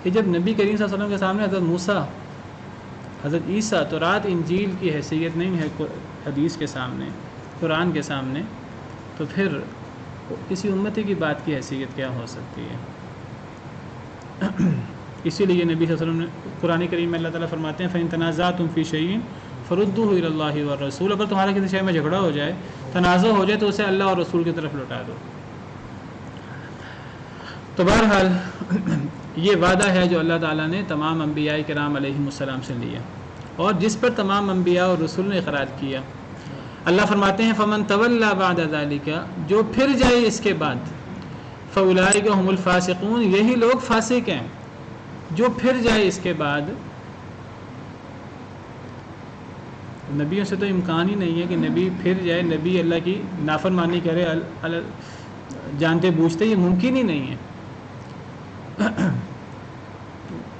کہ جب نبی کریم صلی اللہ علیہ وسلم کے سامنے حضرت موسیٰ، حضرت عیسیٰ تورات انجیل کی حیثیت نہیں ہے حدیث کے سامنے، قرآن کے سامنے، تو پھر کسی امتی کی بات کی حیثیت کیا ہو سکتی ہے؟ اسی لیے نبی صلی اللہ علیہ وسلم نے قرآن کریم میں اللہ تعالیٰ فرماتے ہیں فَإِن تَنَازَعْتُمْ فِي شَيْءٍ فَرُدُّوهُ إِلَى اللَّهِ وَالرَّسُولِ. اگر تمہارا کسی شے میں جھگڑا ہو جائے، تنازع ہو جائے، تو اسے اللہ اور رسول کی طرف لوٹا دو. تو بہرحال یہ وعدہ ہے جو اللہ تعالیٰ نے تمام انبیاء کرام علیہم السلام سے لیا، اور جس پر تمام انبیاء اور رسول نے اقرار کیا. اللہ فرماتے ہیں فَمَن تَوَلَّى بَعْدَ ذَلِكَ، جو پھر جائے اس کے بعد، فَأُولَٰئِكَ هُمُ الْفَاسِقُونَ، یہی لوگ فاسق ہیں. جو پھر جائے اس کے بعد، نبیوں سے تو امکان ہی نہیں ہے کہ نبی پھر جائے، نبی اللہ کی نافرمانی کرے جانتے بوجھتے، یہ ممکن ہی نہیں ہے.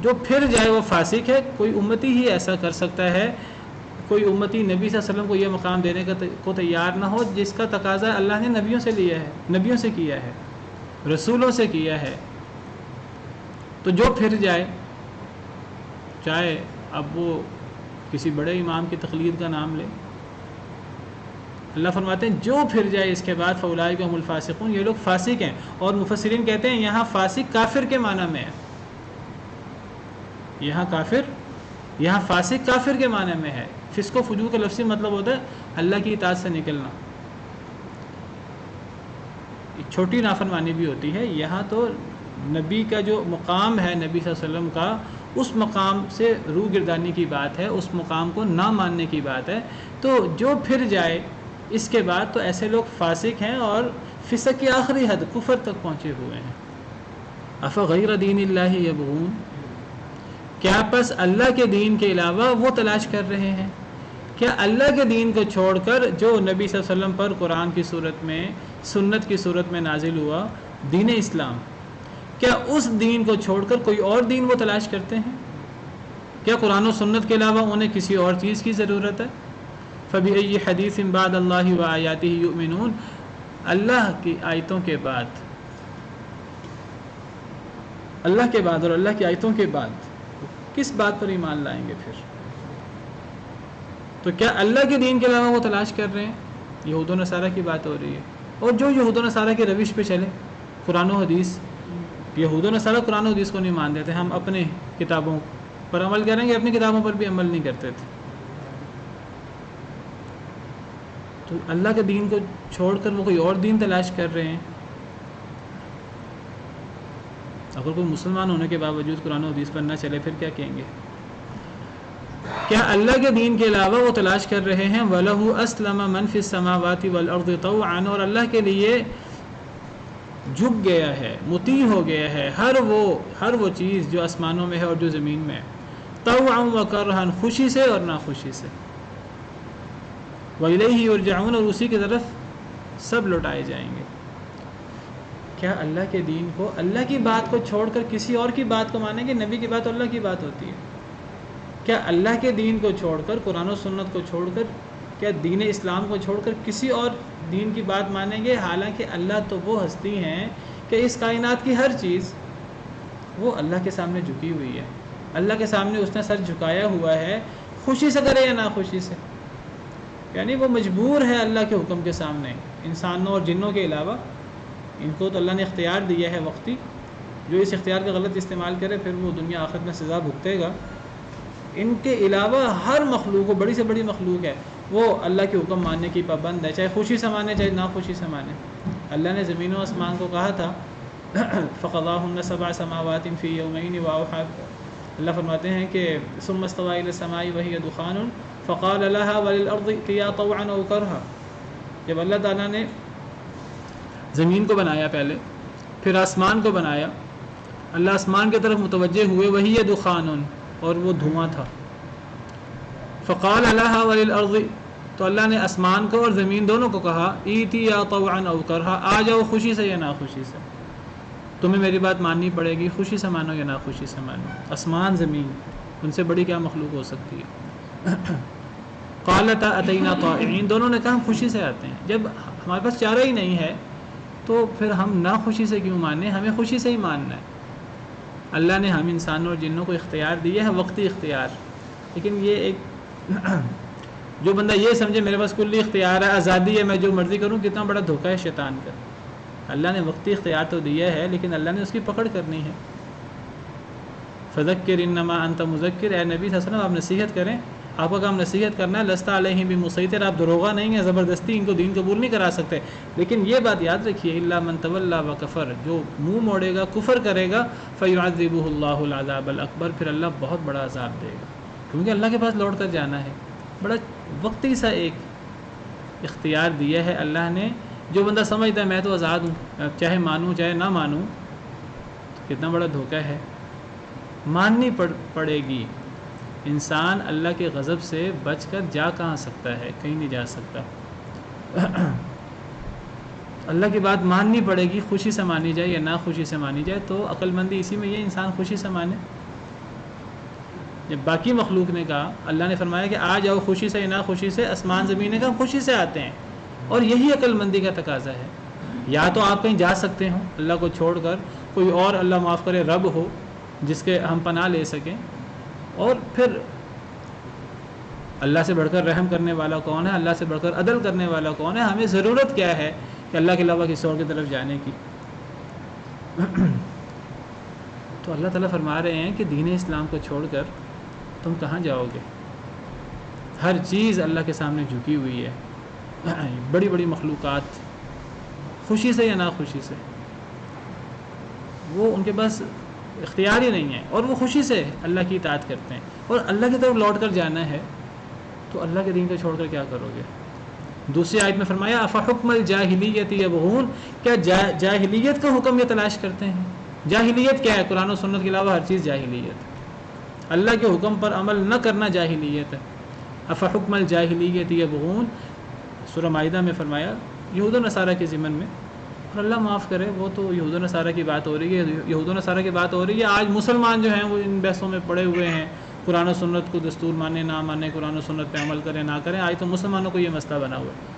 جو پھر جائے وہ فاسق ہے. کوئی امتی ہی ایسا کر سکتا ہے، کوئی امتی نبی صلی اللہ علیہ وسلم کو یہ مقام دینے کو تیار نہ ہو جس کا تقاضا اللہ نے نبیوں سے لیا ہے، نبیوں سے کیا ہے، رسولوں سے کیا ہے. تو جو پھر جائے، چاہے اب وہ کسی بڑے امام کی تقلید کا نام لے، اللہ فرماتے ہیں جو پھر جائے اس کے بعد فَأُولَٰئِكَ هُمُ الْفَاسِقُونَ، یہ لوگ فاسق ہیں. اور مفسرین کہتے ہیں یہاں فاسق کافر کے معنی میں ہے. یہاں فاسق کافر کے معنی میں ہے. فسق و فجور کا لفظی مطلب ہوتا ہے اللہ کی اطاعت سے نکلنا. چھوٹی نافرمانی بھی ہوتی ہے. یہاں تو نبی کا جو مقام ہے، نبی صلی اللہ علیہ وسلم کا، اس مقام سے روح گردانی کی بات ہے، اس مقام کو نہ ماننے کی بات ہے. تو جو پھر جائے اس کے بعد، تو ایسے لوگ فاسق ہیں اور فسق کی آخری حد کفر تک پہنچے ہوئے ہیں. افغیر دین اللہ یبغون، کیا پس اللہ کے دین کے علاوہ وہ تلاش کر رہے ہیں؟ کیا اللہ کے دین کو چھوڑ کر جو نبی صلی اللہ علیہ وسلم پر قرآن کی صورت میں، سنت کی صورت میں نازل ہوا، دین اسلام، کیا اس دین کو چھوڑ کر کوئی اور دین وہ تلاش کرتے ہیں؟ کیا قرآن و سنت کے علاوہ انہیں کسی اور چیز کی ضرورت ہے؟ فَبِأَيِّ حَدِيثٍ بَعْدَ اللَّهِ وَآيَاتِهِ يُؤْمِنُونَ، اللہ کی آیتوں کے بعد، اللہ کے بعد اور اللہ کی آیتوں کے بعد کس بات پر ایمان لائیں گے پھر؟ تو کیا اللہ کے دین کے علاوہ وہ تلاش کر رہے ہیں؟ یہود و نصارہ کی بات ہو رہی ہے. اور جو یہود و نصارہ کے روش پہ چلے، قرآن و حدیث، یہود و نصارہ قرآن و حدیث کو نہیں مان دیتے. ہم اپنے کتابوں پر عمل کریں گے، اپنی کتابوں پر بھی عمل نہیں کرتے تھے. تو اللہ کے دین کو چھوڑ کر وہ کوئی اور دین تلاش کر رہے ہیں. اگر کوئی مسلمان ہونے کے باوجود قرآن و حدیث پر نہ چلے، پھر کیا کہیں گے؟ کیا اللہ کے دین کے علاوہ وہ تلاش کر رہے ہیں وَلَهُ أَسْلَمَ مَنْ فِي السَّمَاوَاتِ وَالْأَرْضِ طَوْعًا، اور اللہ کے لیے جھک گیا ہے، مطیع ہو گیا ہے ہر وہ چیز جو آسمانوں میں ہے اور جو زمین میں ہے، طَوْعًا وَكَرْهًا، خوشی سے اور ناخوشی سے. وَإِلَيْهِ يُرْجَعُونَ، اور اسی کی طرف سب لوٹائے جائیں گے. کیا اللہ کے دین کو، اللہ کی بات کو چھوڑ کر کسی اور کی بات کو مانیں گے؟ نبی کی بات اللہ کی بات ہوتی ہے. کیا اللہ کے دین کو چھوڑ کر، قرآن و سنت کو چھوڑ کر، کیا دین اسلام کو چھوڑ کر کسی اور دین کی بات مانیں گے؟ حالانکہ اللہ تو وہ ہستی ہیں کہ اس کائنات کی ہر چیز وہ اللہ کے سامنے جھکی ہوئی ہے. اللہ کے سامنے اس نے سر جھکایا ہوا ہے، خوشی سے کرے یا ناخوشی سے. یعنی وہ مجبور ہے اللہ کے حکم کے سامنے، انسانوں اور جنوں کے علاوہ۔ ان کو تو اللہ نے اختیار دیا ہے وقتی، جو اس اختیار کا غلط استعمال کرے پھر وہ دنیا آخرت میں سزا بھگتے گا۔ ان کے علاوہ ہر مخلوق، وہ بڑی سے بڑی مخلوق ہے، وہ اللہ کے حکم ماننے کی پابند ہے، چاہے خوشی سے مانے چاہے ناخوشی سے مانے۔ اللہ نے زمین و آسمان کو کہا تھا فَقَضَاهُنَّ سَبْعَ سَمَاوَاتٍ فِي يَوْمَيْنِ وَأَوْحَىٰ، اللہ فرماتے ہیں کہ ثُمَّ اسْتَوَىٰ إِلَى السَّمَاءِ وَهِيَ دُخَانٌ فَقَالَ لَهَا وَلِلْأَرْضِ ائْتِيَا طَوْعًا أَوْ كَرْهًا۔ جب اللہ تعالیٰ نے زمین کو بنایا پہلے، پھر آسمان کو بنایا، اللہ آسمان کی طرف متوجہ ہوئے، وَهِيَ دُخَانٌ، اور وہ دھواں تھا۔ فَقَالَ لَهَا وَلِلْأَرْضِ، تو اللہ نے آسمان کو اور زمین دونوں کو کہا، ائْتِيَا طَوْعًا أَوْ كَرْهًا، آ جاؤ خوشی سے یا ناخوشی سے، تمہیں میری بات ماننی پڑے گی، خوشی سے مانو یا ناخوشی سے مانو۔ آسمان زمین، ان سے بڑی کیا مخلوق ہو سکتی ہے؟ قالتا اتینا طائعین، دونوں نے کہا ہم خوشی سے آتے ہیں۔ جب ہمارے پاس چارہ ہی نہیں ہے تو پھر ہم ناخوشی سے کیوں مانیں؟ ہمیں خوشی سے ہی ماننا ہے۔ اللہ نے ہم انسانوں اور جنوں کو اختیار دیا ہے، وقتی اختیار، لیکن یہ ایک جو بندہ یہ سمجھے میرے پاس کلی اختیار ہے، آزادی ہے، میں جو مرضی کروں، کتنا بڑا دھوکہ ہے شیطان کا۔ اللہ نے وقتی اختیار تو دیا ہے، لیکن اللہ نے اس کی پکڑ کرنی ہے۔ فذکر انما انت مذکر، اے نبی صلی اللہ علیہ وسلم آپ نصیحت کریں، آپ کا کام نصیحت کرنا ہے۔ لست علیہم بمسیطر، آپ دروغہ نہیں ہیں، زبردستی ان کو دین قبول نہیں کرا سکتے۔ لیکن یہ بات یاد رکھیے، الا من تولی وکفر، جو منہ موڑے گا، کفر کرے گا، فیعذبہ اللہ العذاب الاکبر، پھر اللہ بہت بڑا عذاب دے گا، کیونکہ اللہ کے پاس لوٹ کر جانا ہے۔ بڑا وقتی سا ایک اختیار دیا ہے اللہ نے۔ جو بندہ سمجھتا ہے میں تو آزاد ہوں، چاہے مانوں چاہے نہ مانوں، کتنا بڑا دھوکہ ہے۔ ماننی پڑے گی۔ انسان اللہ کے غضب سے بچ کر جا کہاں سکتا ہے؟ کہیں نہیں جا سکتا۔ اللہ کی بات ماننی پڑے گی، خوشی سے مانی جائے یا نہ خوشی سے مانی جائے۔ تو عقل مندی اسی میں یہ انسان خوشی سے مانے۔ جب باقی مخلوق نے کہا، اللہ نے فرمایا کہ آ جاؤ خوشی سے یا نہ خوشی سے، آسمان زمین نے کہا خوشی سے آتے ہیں، اور یہی عقل مندی کا تقاضا ہے۔ یا تو آپ کہیں جا سکتے ہوں اللہ کو چھوڑ کر، کوئی اور اللہ معاف کرے رب ہو جس کے ہم پناہ لے سکیں، اور پھر اللہ سے بڑھ کر رحم کرنے والا کون ہے، اللہ سے بڑھ کر عدل کرنے والا کون ہے؟ ہمیں ضرورت کیا ہے کہ اللہ کے علاوہ کسی اور کی طرف جانے کی؟ تو اللہ تعالیٰ فرما رہے ہیں کہ دین اسلام کو چھوڑ کر تم کہاں جاؤ گے؟ ہر چیز اللہ کے سامنے جھکی ہوئی ہے، بڑی بڑی مخلوقات، خوشی سے یا ناخوشی سے، وہ ان کے پاس اختیار ہی نہیں ہے، اور وہ خوشی سے اللہ کی اطاعت کرتے ہیں، اور اللہ کی طرف لوٹ کر جانا ہے، تو اللہ کے دین کو چھوڑ کر کیا کرو گے؟ دوسری آیت میں فرمایا افحکم الجاہلیت یبغون، کیا جاہلیت کا حکم یہ تلاش کرتے ہیں؟ جاہلیت کیا ہے؟ قرآن و سنت کے علاوہ ہر چیز جاہلیت ہے۔ اللہ کے حکم پر عمل نہ کرنا جاہلیت ہے۔ افحکم الجاہلیت یبغون، سورہ مائدہ میں فرمایا یہود و نصارہ کے ضمن میں، اور اللہ معاف کرے وہ تو یہود و نصارہ کی بات ہو رہی ہے، یہود و نصارہ کی بات ہو رہی ہے۔ آج مسلمان جو ہیں وہ ان بحثوں میں پڑے ہوئے ہیں، قرآن و سنت کو دستور مانے نہ مانے، قرآن و سنت پہ عمل کریں نہ کریں۔ آج تو مسلمانوں کو یہ مسئلہ بنا ہوا ہے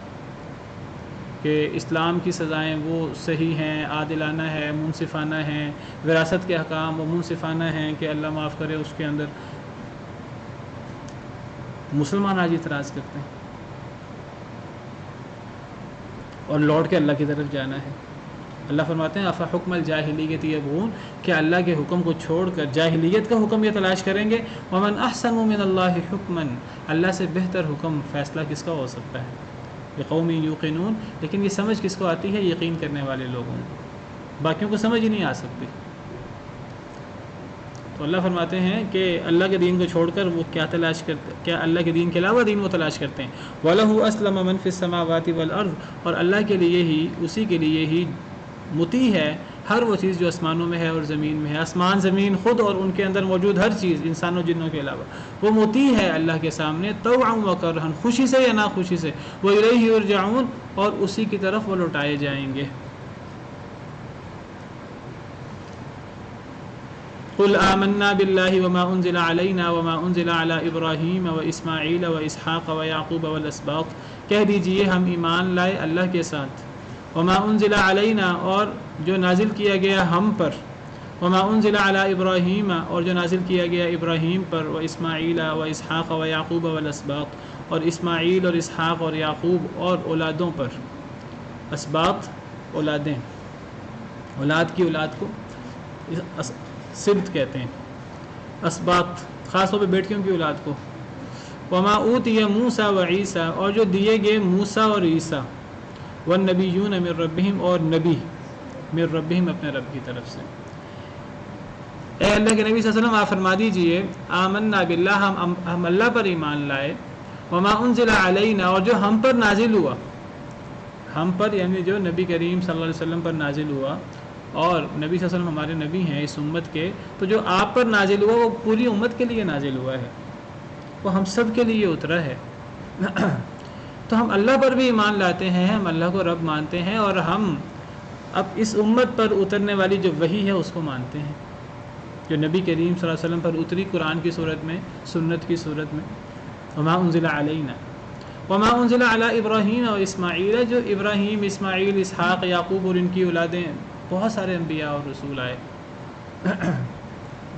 کہ اسلام کی سزائیں وہ صحیح ہیں، عادلانہ ہے، منصفانہ ہیں، وراثت کے احکام وہ منصفانہ ہیں کہ اللہ معاف کرے اس کے اندر۔ مسلمان آج اعتراض کرتے ہیں، اور لوٹ کے اللہ کی طرف جانا ہے۔ اللہ فرماتے ہیں افحکم الجاہلیت یبغون، کہ اللہ کے حکم کو چھوڑ کر جاہلیت کا حکم یہ تلاش کریں گے۔ ومن احسن من اللہ حکما، اللہ سے بہتر حکم فیصلہ کس کا ہو سکتا ہے؟ لقوم یوقنون، لیکن یہ سمجھ کس کو آتی ہے؟ یقین کرنے والے لوگوں کو، باقیوں کو سمجھ ہی نہیں آ سکتی۔ تو اللہ فرماتے ہیں کہ اللہ کے دین کو چھوڑ کر وہ کیا تلاش کرتے، کیا اللہ کے دین کے علاوہ دین وہ تلاش کرتے ہیں۔ وَلَهُ أَسْلَمَ مَنْ فِي السَّمَاوَاتِ وَالْأَرْضِ، اور اللہ کے لیے ہی، اسی کے لیے ہی مطیع ہے ہر وہ چیز جو آسمانوں میں ہے اور زمین میں ہے۔ آسمان زمین خود اور ان کے اندر موجود ہر چیز انسانوں جنوں کے علاوہ وہ مطیع ہے اللہ کے سامنے، طوعا و کرہا، خوشی سے یا ناخوشی سے۔ وَإِلَيْهِ يُرْجَعُونَ، اور اسی کی طرف وہ لوٹائے جائیں گے۔ قل آمنا باللہ وما انزل علینا وما انزل علی ابراہیم واسماعیل واسحاق ویعقوب والاسباط، کہہ دیجئے ہم ایمان لائے اللہ کے ساتھ، وما انزل علینا، اور جو نازل کیا گیا ہم پر، وما انزل علی ابراہیم، اور جو نازل کیا گیا ابراہیم پر، واسماعیل واسحاق ویعقوب والاسباط، اور اسماعیل اور اسحاق اور یعقوب اور اولادوں پر. اسباط اولادیں، اولاد کی اولاد کو سبت کہتے ہیں، اسباط خاص طور پہ بیٹیوں کی اولاد کو. وما اوتی موسیٰ و عیسیٰ، اور جو دیے گئے موسیٰ اور عیسیٰ، والنبیون من ربہم، اور نبی من ربہم اپنے رب کی طرف سے. اے اللہ کے نبی صلی اللہ علیہ وسلم آپ فرما دیجئے آمنا باللہ، ہم اللہ پر ایمان لائے. وما انزل علینا، اور جو ہم پر نازل ہوا، ہم پر یعنی جو نبی کریم صلی اللہ علیہ وسلم پر نازل ہوا، اور نبی صلی اللہ علیہ وسلم ہمارے نبی ہیں اس امت کے، تو جو آپ پر نازل ہوا وہ پوری امت کے لیے نازل ہوا ہے، وہ ہم سب کے لیے اترا ہے. تو ہم اللہ پر بھی ایمان لاتے ہیں، ہم اللہ کو رب مانتے ہیں، اور ہم اب اس امت پر اترنے والی جو وحی ہے اس کو مانتے ہیں، جو نبی کریم صلی اللہ علیہ وسلم پر اتری قرآن کی صورت میں، سنت کی صورت میں. وما انزل علینا وما انزل علی ابراہیم اور اسماعیل، جو ابراہیم، اسماعیل، اسحاق، یعقوب اور ان کی اولادیں، بہت سارے انبیاء اور رسول آئے،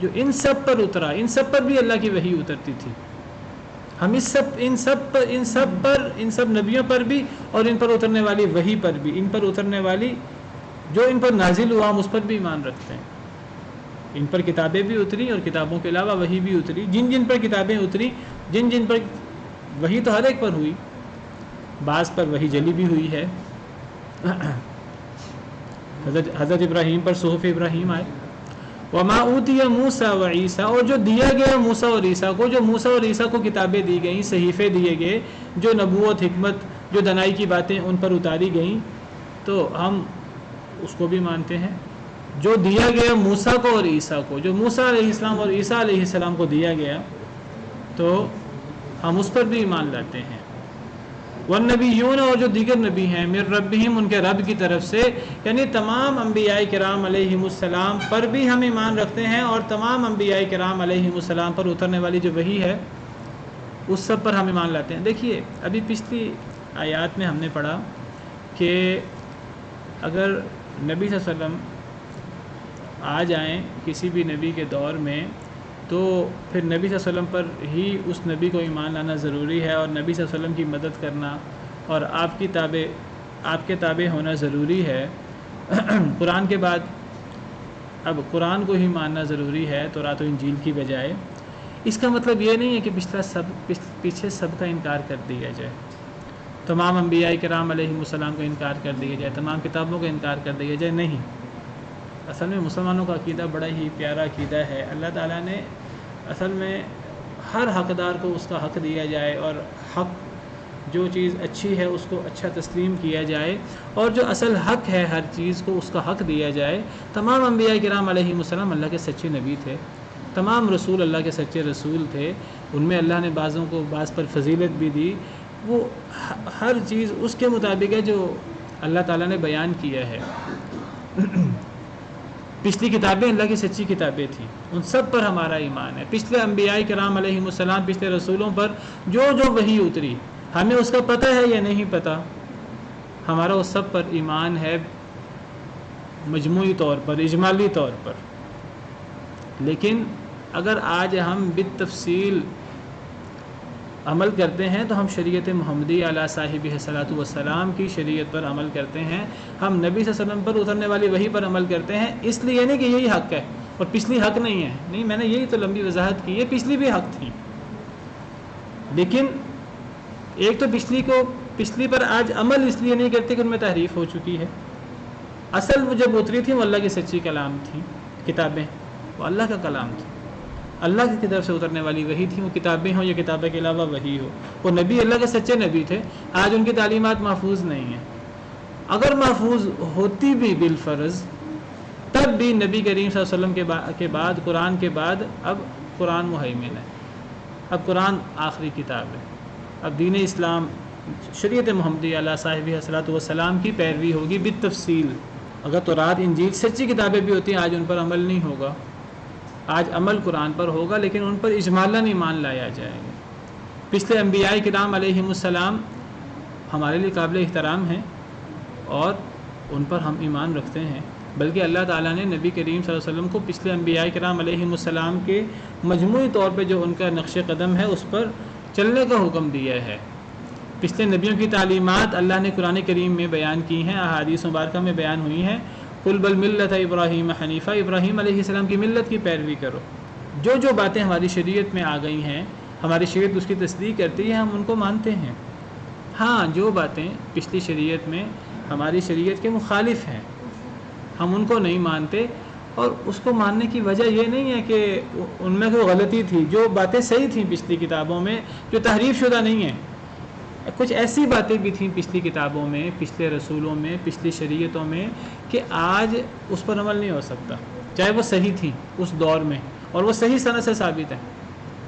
جو ان سب پر اترا، ان سب پر بھی اللہ کی وحی اترتی تھی. ہم ان سب نبیوں پر بھی، اور ان پر اترنے والی وحی پر بھی، ان پر اترنے والی جو ان پر نازل ہوا ہم اس پر بھی ایمان رکھتے ہیں. ان پر کتابیں بھی اتری اور کتابوں کے علاوہ وحی بھی اتری. جن پر کتابیں اتری، جن پر وحی تو ہر ایک پر ہوئی، بعض پر وحی جلی بھی ہوئی ہے. حضرت ابراہیم پر صحف ابراہیم آئے. وما اوتی موسیٰ و عیسیٰ، اور جو دیا گیا موسیٰ اور عیسیٰ کو، جو موسیٰ اور عیسیٰ کو کتابیں دی گئیں، صحیفے دیے گئے، جو نبوت، حکمت، جو دنائی کی باتیں ان پر اتاری گئیں، تو ہم اس کو بھی مانتے ہیں. جو دیا گیا موسیٰ کو اور عیسیٰ کو، جو موسیٰ علیہ السلام اور عیسیٰ علیہ السلام کو دیا گیا، تو ہم اس پر بھی ایمان لاتے ہیں. والنبیون، اور جو دیگر نبی ہیں، من ربہم، ان کے رب کی طرف سے، یعنی تمام انبیاء کرام علیہم السلام پر بھی ہم ایمان رکھتے ہیں، اور تمام انبیاء کرام علیہم السلام پر اترنے والی جو وحی ہے اس سب پر ہم ایمان لاتے ہیں. دیکھیے ابھی پچھلی آیات میں ہم نے پڑھا کہ اگر نبی صلی اللہ علیہ وسلم آ جائیں کسی بھی نبی کے دور میں، تو پھر نبی صلی اللہ علیہ وسلم پر ہی اس نبی کو ایمان لانا ضروری ہے، اور نبی صلی اللہ علیہ وسلم کی مدد کرنا اور آپ کے تابع ہونا ضروری ہے. قرآن کے بعد اب قرآن کو ہی ماننا ضروری ہے تورات و انجیل کی بجائے. اس کا مطلب یہ نہیں ہے کہ پیچھے سب کا انکار کر دیا جائے، تمام انبیاء کرام علیہم السلام کا انکار کر دیا جائے، تمام کتابوں کا انکار کر دیا جائے. نہیں، اصل میں مسلمانوں کا عقیدہ بڑا ہی پیارا عقیدہ ہے. اللہ تعالیٰ نے اصل میں ہر حقدار کو اس کا حق دیا جائے، اور حق جو چیز اچھی ہے اس کو اچھا تسلیم کیا جائے، اور جو اصل حق ہے ہر چیز کو اس کا حق دیا جائے. تمام انبیاء کرام علیہم السلام اللہ کے سچے نبی تھے، تمام رسول اللہ کے سچے رسول تھے. ان میں اللہ نے بعضوں کو بعض پر فضیلت بھی دی. وہ ہر چیز اس کے مطابق ہے جو اللہ تعالیٰ نے بیان کیا ہے. پچھلی کتابیں اللہ کی سچی کتابیں تھیں، ان سب پر ہمارا ایمان ہے. پچھلے انبیاء کرام علیہم السلام، پچھلے رسولوں پر جو وحی اتری، ہمیں اس کا پتہ ہے یا نہیں پتہ، ہمارا اس سب پر ایمان ہے مجموعی طور پر، اجمالی طور پر. لیکن اگر آج ہم بالتفصیل عمل کرتے ہیں تو ہم شریعت محمدی علی صاحب صلاۃ والسلام کی شریعت پر عمل کرتے ہیں. ہم نبی صلی اللہ علیہ وسلم پر اترنے والی وحی پر عمل کرتے ہیں. اس لیے نہیں کہ یہی حق ہے اور پچھلی حق نہیں ہے، نہیں، میں نے یہی تو لمبی وضاحت کی ہے، پچھلی بھی حق تھی. لیکن ایک تو پچھلی پر آج عمل اس لیے نہیں کرتے کہ ان میں تحریف ہو چکی ہے. اصل وہ جب اتری تھی وہ اللہ کی سچی کلام تھی، کتابیں وہ اللہ کا کلام تھی، اللہ کی طرف سے اترنے والی وحی تھی. وہ کتابیں ہوں یا کتابیں کے علاوہ وحی ہو، وہ نبی اللہ کے سچے نبی تھے. آج ان کی تعلیمات محفوظ نہیں ہیں. اگر محفوظ ہوتی بھی بالفرض، تب بھی نبی کریم صلی اللہ علیہ وسلم کے بعد، قرآن کے بعد اب قرآن مہیمن ہے، اب قرآن آخری کتاب ہے. اب دین اسلام، شریعت محمدی علیہ صاحب صلاۃ والسلام کی پیروی ہوگی بالتفصیل. اگر تورات انجیل سچی کتابیں بھی ہوتی ہیں، آج ان پر عمل نہیں ہوگا. آج عمل قرآن پر ہوگا، لیکن ان پر اجمالاً ایمان لایا جائے گا. پچھلے انبیاء کرام علیہم السلام ہمارے لیے قابل احترام ہیں، اور ان پر ہم ایمان رکھتے ہیں. بلکہ اللہ تعالیٰ نے نبی کریم صلی اللہ علیہ وسلم کو پچھلے انبیاء کرام علیہم السلام کے مجموعی طور پہ جو ان کا نقش قدم ہے اس پر چلنے کا حکم دیا ہے۔ پچھلے نبیوں کی تعلیمات اللہ نے قرآن کریم میں بیان کی ہیں، احادیث مبارکہ میں بیان ہوئی ہیں۔ قل بل ملت ابراہیم حنیفہ، ابراہیم علیہ السلام کی ملت کی پیروی کرو۔ جو جو باتیں ہماری شریعت میں آ گئی ہیں، ہماری شریعت اس کی تصدیق کرتی ہے، ہم ان کو مانتے ہیں۔ ہاں، جو باتیں پچھلی شریعت میں ہماری شریعت کے مخالف ہیں ہم ان کو نہیں مانتے، اور اس کو ماننے کی وجہ یہ نہیں ہے کہ ان میں کوئی غلطی تھی۔ جو باتیں صحیح تھیں پچھلی کتابوں میں، جو تحریف شدہ نہیں ہیں، کچھ ایسی باتیں بھی تھیں پچھلی کتابوں میں، پچھلے رسولوں میں، پچھلی شریعتوں میں کہ آج اس پر عمل نہیں ہو سکتا، چاہے وہ صحیح تھیں اس دور میں، اور وہ صحیح سند سے ثابت ہیں۔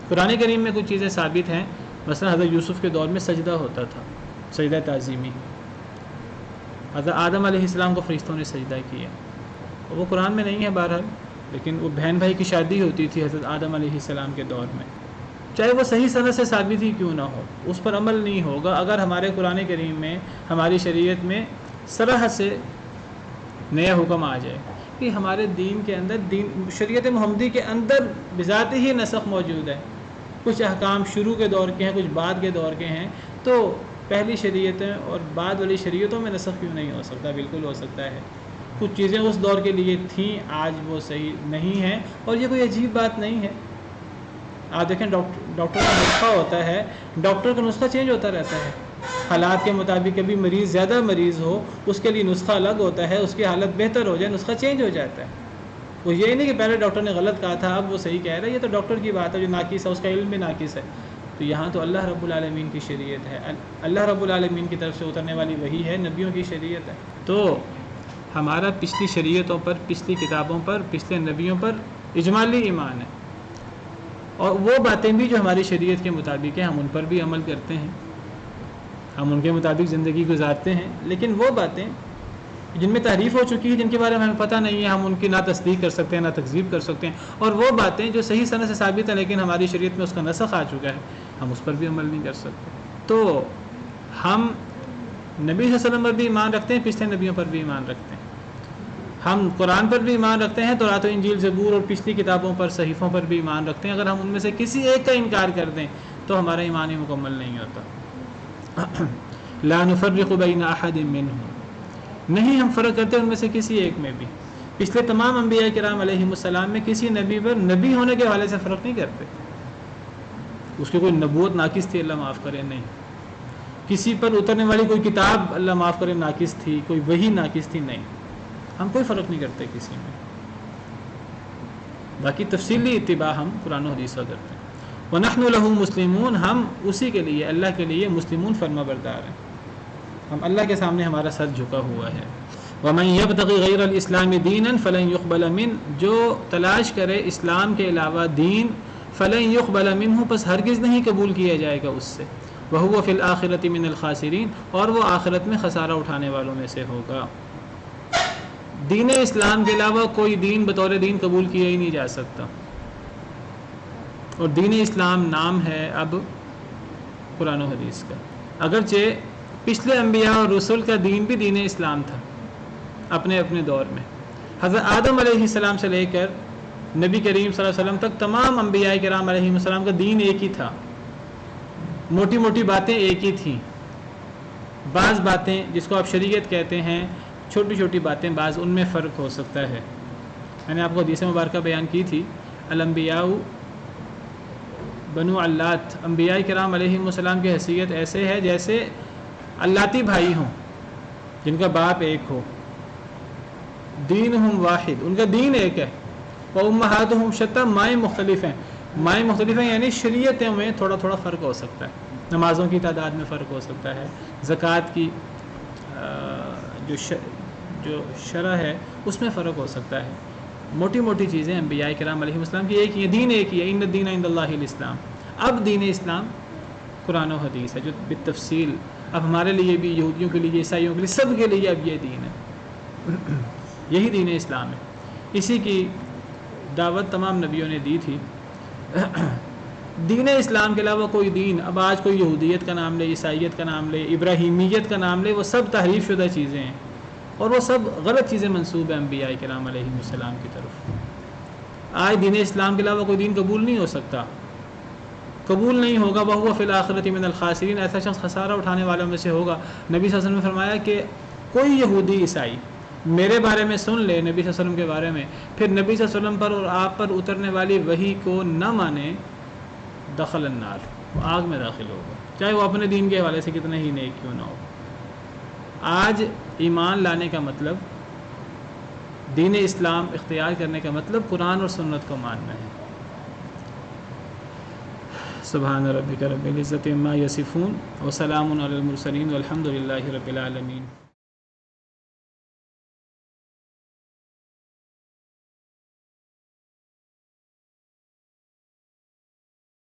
قرآن کریم میں کچھ چیزیں ثابت ہیں، مثلا حضرت یوسف کے دور میں سجدہ ہوتا تھا، سجدہ تعظیمی۔ حضرت آدم علیہ السلام کو فرشتوں نے سجدہ کیا، وہ قرآن میں نہیں ہے بہرحال، لیکن وہ بہن بھائی کی شادی ہوتی تھی حضرت آدم علیہ السلام کے دور میں، چاہے وہ صحیح سند سے ثابت ہی کیوں نہ ہو، اس پر عمل نہیں ہوگا اگر ہمارے قرآن کریم میں، ہماری شریعت میں صراحت سے نیا حکم آ جائے کہ ہمارے دین کے اندر، شریعت محمدی کے اندر بذات ہی نسخ موجود ہے۔ کچھ احکام شروع کے دور کے ہیں، کچھ بعد کے دور کے ہیں، تو پہلی شریعتیں اور بعد والی شریعتوں میں نسخ کیوں نہیں ہو سکتا؟ بالکل ہو سکتا ہے۔ کچھ چیزیں اس دور کے لیے تھیں، آج وہ صحیح نہیں ہیں، اور یہ کوئی عجیب بات نہیں ہے۔ آپ دیکھیں ڈاکٹر کا نسخہ ہوتا ہے، ڈاکٹر کا نسخہ چینج ہوتا رہتا ہے حالات کے مطابق۔ کبھی مریض زیادہ مریض ہو، اس کے لیے نسخہ الگ ہوتا ہے، اس کی حالت بہتر ہو جائے نسخہ چینج ہو جاتا ہے۔ وہ یہ نہیں کہ پہلے ڈاکٹر نے غلط کہا تھا اب وہ صحیح کہہ رہا ہے، یہ تو ڈاکٹر کی بات ہے جو ناقص ہے، اس کا علم بھی ناقص ہے۔ تو یہاں تو اللہ رب العالمین کی شریعت ہے، اللہ رب العالمین کی طرف سے اترنے والی وحی ہے، نبیوں کی شریعت ہے۔ تو ہمارا پچھلی شریعتوں پر، پچھلی کتابوں پر، پچھلے نبیوں پر اجمالی ایمان ہے، اور وہ باتیں بھی جو ہماری شریعت کے مطابق ہیں ہم ان پر بھی عمل کرتے ہیں، ہم ان کے مطابق زندگی گزارتے ہیں۔ لیکن وہ باتیں جن میں تعریف ہو چکی ہے، جن کے بارے میں ہمیں پتہ نہیں ہے، ہم ان کی نہ تصدیق کر سکتے ہیں نہ تکذیب کر سکتے ہیں، اور وہ باتیں جو صحیح سند سے ثابت ہیں لیکن ہماری شریعت میں اس کا نسخ آ چکا ہے، ہم اس پر بھی عمل نہیں کر سکتے۔ تو ہم نبی صلی اللہ علیہ وسلم پر بھی ایمان رکھتے ہیں، پچھلے نبیوں پر بھی ایمان رکھتے ہیں، ہم قرآن پر بھی ایمان رکھتے ہیں، تورات و انجیل زبور اور پچھلی کتابوں پر، صحیفوں پر بھی ایمان رکھتے ہیں۔ اگر ہم ان میں سے کسی ایک کا انکار کر دیں تو ہمارا ایمان ہی مکمل نہیں ہوتا۔ لا نفرق بین احد منہم، نہیں ہم فرق کرتے ان میں سے کسی ایک میں بھی۔ پچھلے تمام انبیاء کرام علیہم السلام میں کسی نبی پر نبی ہونے کے حوالے سے فرق نہیں کرتے، اس کی کوئی نبوت ناقص تھی اللہ معاف کرے نہیں، کسی پر اترنے والی کوئی کتاب اللہ معاف کرے ناقص تھی، کوئی وحی ناقص تھی، نہیں، ہم کوئی فرق نہیں کرتے کسی میں۔ باقی تفصیلی اتباع ہم قرآن و حدیث کا کرتے ہیں۔ وَنَحْنُ لَهُ مُسْلِمُونَ، ہم اسی کے لیے، اللہ کے لیے مسلمون، فرما بردار ہیں، ہم اللہ کے سامنے ہمارا سر جھکا ہوا ہے۔ وَمَن يَبْتَغِ غَيْرَ الْإِسْلَامِ دِينًا فَلَن يُقْبَلَ مِنْهُ، جو تلاش کرے اسلام کے علاوہ دین، فَلَن يُقْبَلَ مِنْهُ، پس ہرگز نہیں قبول کیا جائے گا اس سے، وَهُوَ فِي الْآخِرَةِ مِنَ الْخَاسِرِينَ، اور وہ آخرت میں خسارہ اٹھانے والوں میں سے ہوگا۔ دین اسلام کے علاوہ کوئی دین بطور دین قبول کیا ہی نہیں جا سکتا، اور دین اسلام نام ہے اب قرآن و حدیث کا، اگرچہ پچھلے انبیاء اور رسول کا دین بھی دین اسلام تھا اپنے اپنے دور میں۔ حضرت آدم علیہ السلام سے لے کر نبی کریم صلی اللہ علیہ وسلم تک تمام انبیاء کرام علیہ السلام کا دین ایک ہی تھا، موٹی موٹی باتیں ایک ہی تھیں، بعض باتیں جس کو آپ شریعت کہتے ہیں، چھوٹی چھوٹی باتیں بعض ان میں فرق ہو سکتا ہے۔ میں نے آپ کو حدیث مبارکہ بیان کی تھی، الانبیاء بنو علات، انبیاء کرام علیہ السلام کی حیثیت ایسے ہے جیسے علاتی بھائی ہوں جن کا باپ ایک ہو، دینہم واحد، ان کا دین ایک ہے، وامہاتہم شتیٰ، مائیں مختلف ہیں، مائیں مختلف ہیں یعنی شریعتوں میں تھوڑا تھوڑا فرق ہو سکتا ہے، نمازوں کی تعداد میں فرق ہو سکتا ہے، زکوٰۃ کی جو شرع ہے اس میں فرق ہو سکتا ہے، موٹی موٹی چیزیں انبیاء کرام علیہ السلام کی ایک ہی ہے، دین ایک ہی ہے، ان الدین عند اللہ الاسلام۔ اب دین اسلام قرآن و حدیث ہے جو بالتفصیل اب ہمارے لیے بھی، یہودیوں کے لیے، عیسائیوں کے لیے، سب کے لیے اب یہ دین ہے، یہی دین اسلام ہے، اسی کی دعوت تمام نبیوں نے دی تھی۔ دین اسلام کے علاوہ کوئی دین، اب آج کوئی یہودیت کا نام لے، عیسائیت کا نام لے، ابراہیمیت کا نام لے، وہ سب تحریف شدہ چیزیں ہیں، اور وہ سب غلط چیزیں منسوب ہیں انبیاء کرام علیہ السلام کی طرف۔ آج دین اسلام کے علاوہ کوئی دین قبول نہیں ہو سکتا، قبول نہیں ہوگا، وَهُوَ فِي الْآخِرَةِ مِنَ الْخَاسِرِينَ، ایسا شخص خسارہ اٹھانے والوں میں سے ہوگا۔ نبی صلی اللہ علیہ وسلم نے فرمایا کہ کوئی یہودی عیسائی میرے بارے میں سن لے، نبی صلی اللہ علیہ وسلم کے بارے میں، پھر نبی صلی اللہ علیہ وسلم پر اور آپ پر اترنے والی وحی کو نہ مانے، دخل النار، وہ آگ میں داخل ہوگا، چاہے وہ اپنے دین کے حوالے سے کتنے ہی نیک کیوں نہ ہو۔ آج ایمان لانے کا مطلب، دین اسلام اختیار کرنے کا مطلب قرآن اور سنت کو ماننا ہے۔ سبحان ربک رب العزۃ عما یصفون وسلام علی المرسلین والحمد للہ رب العالمین۔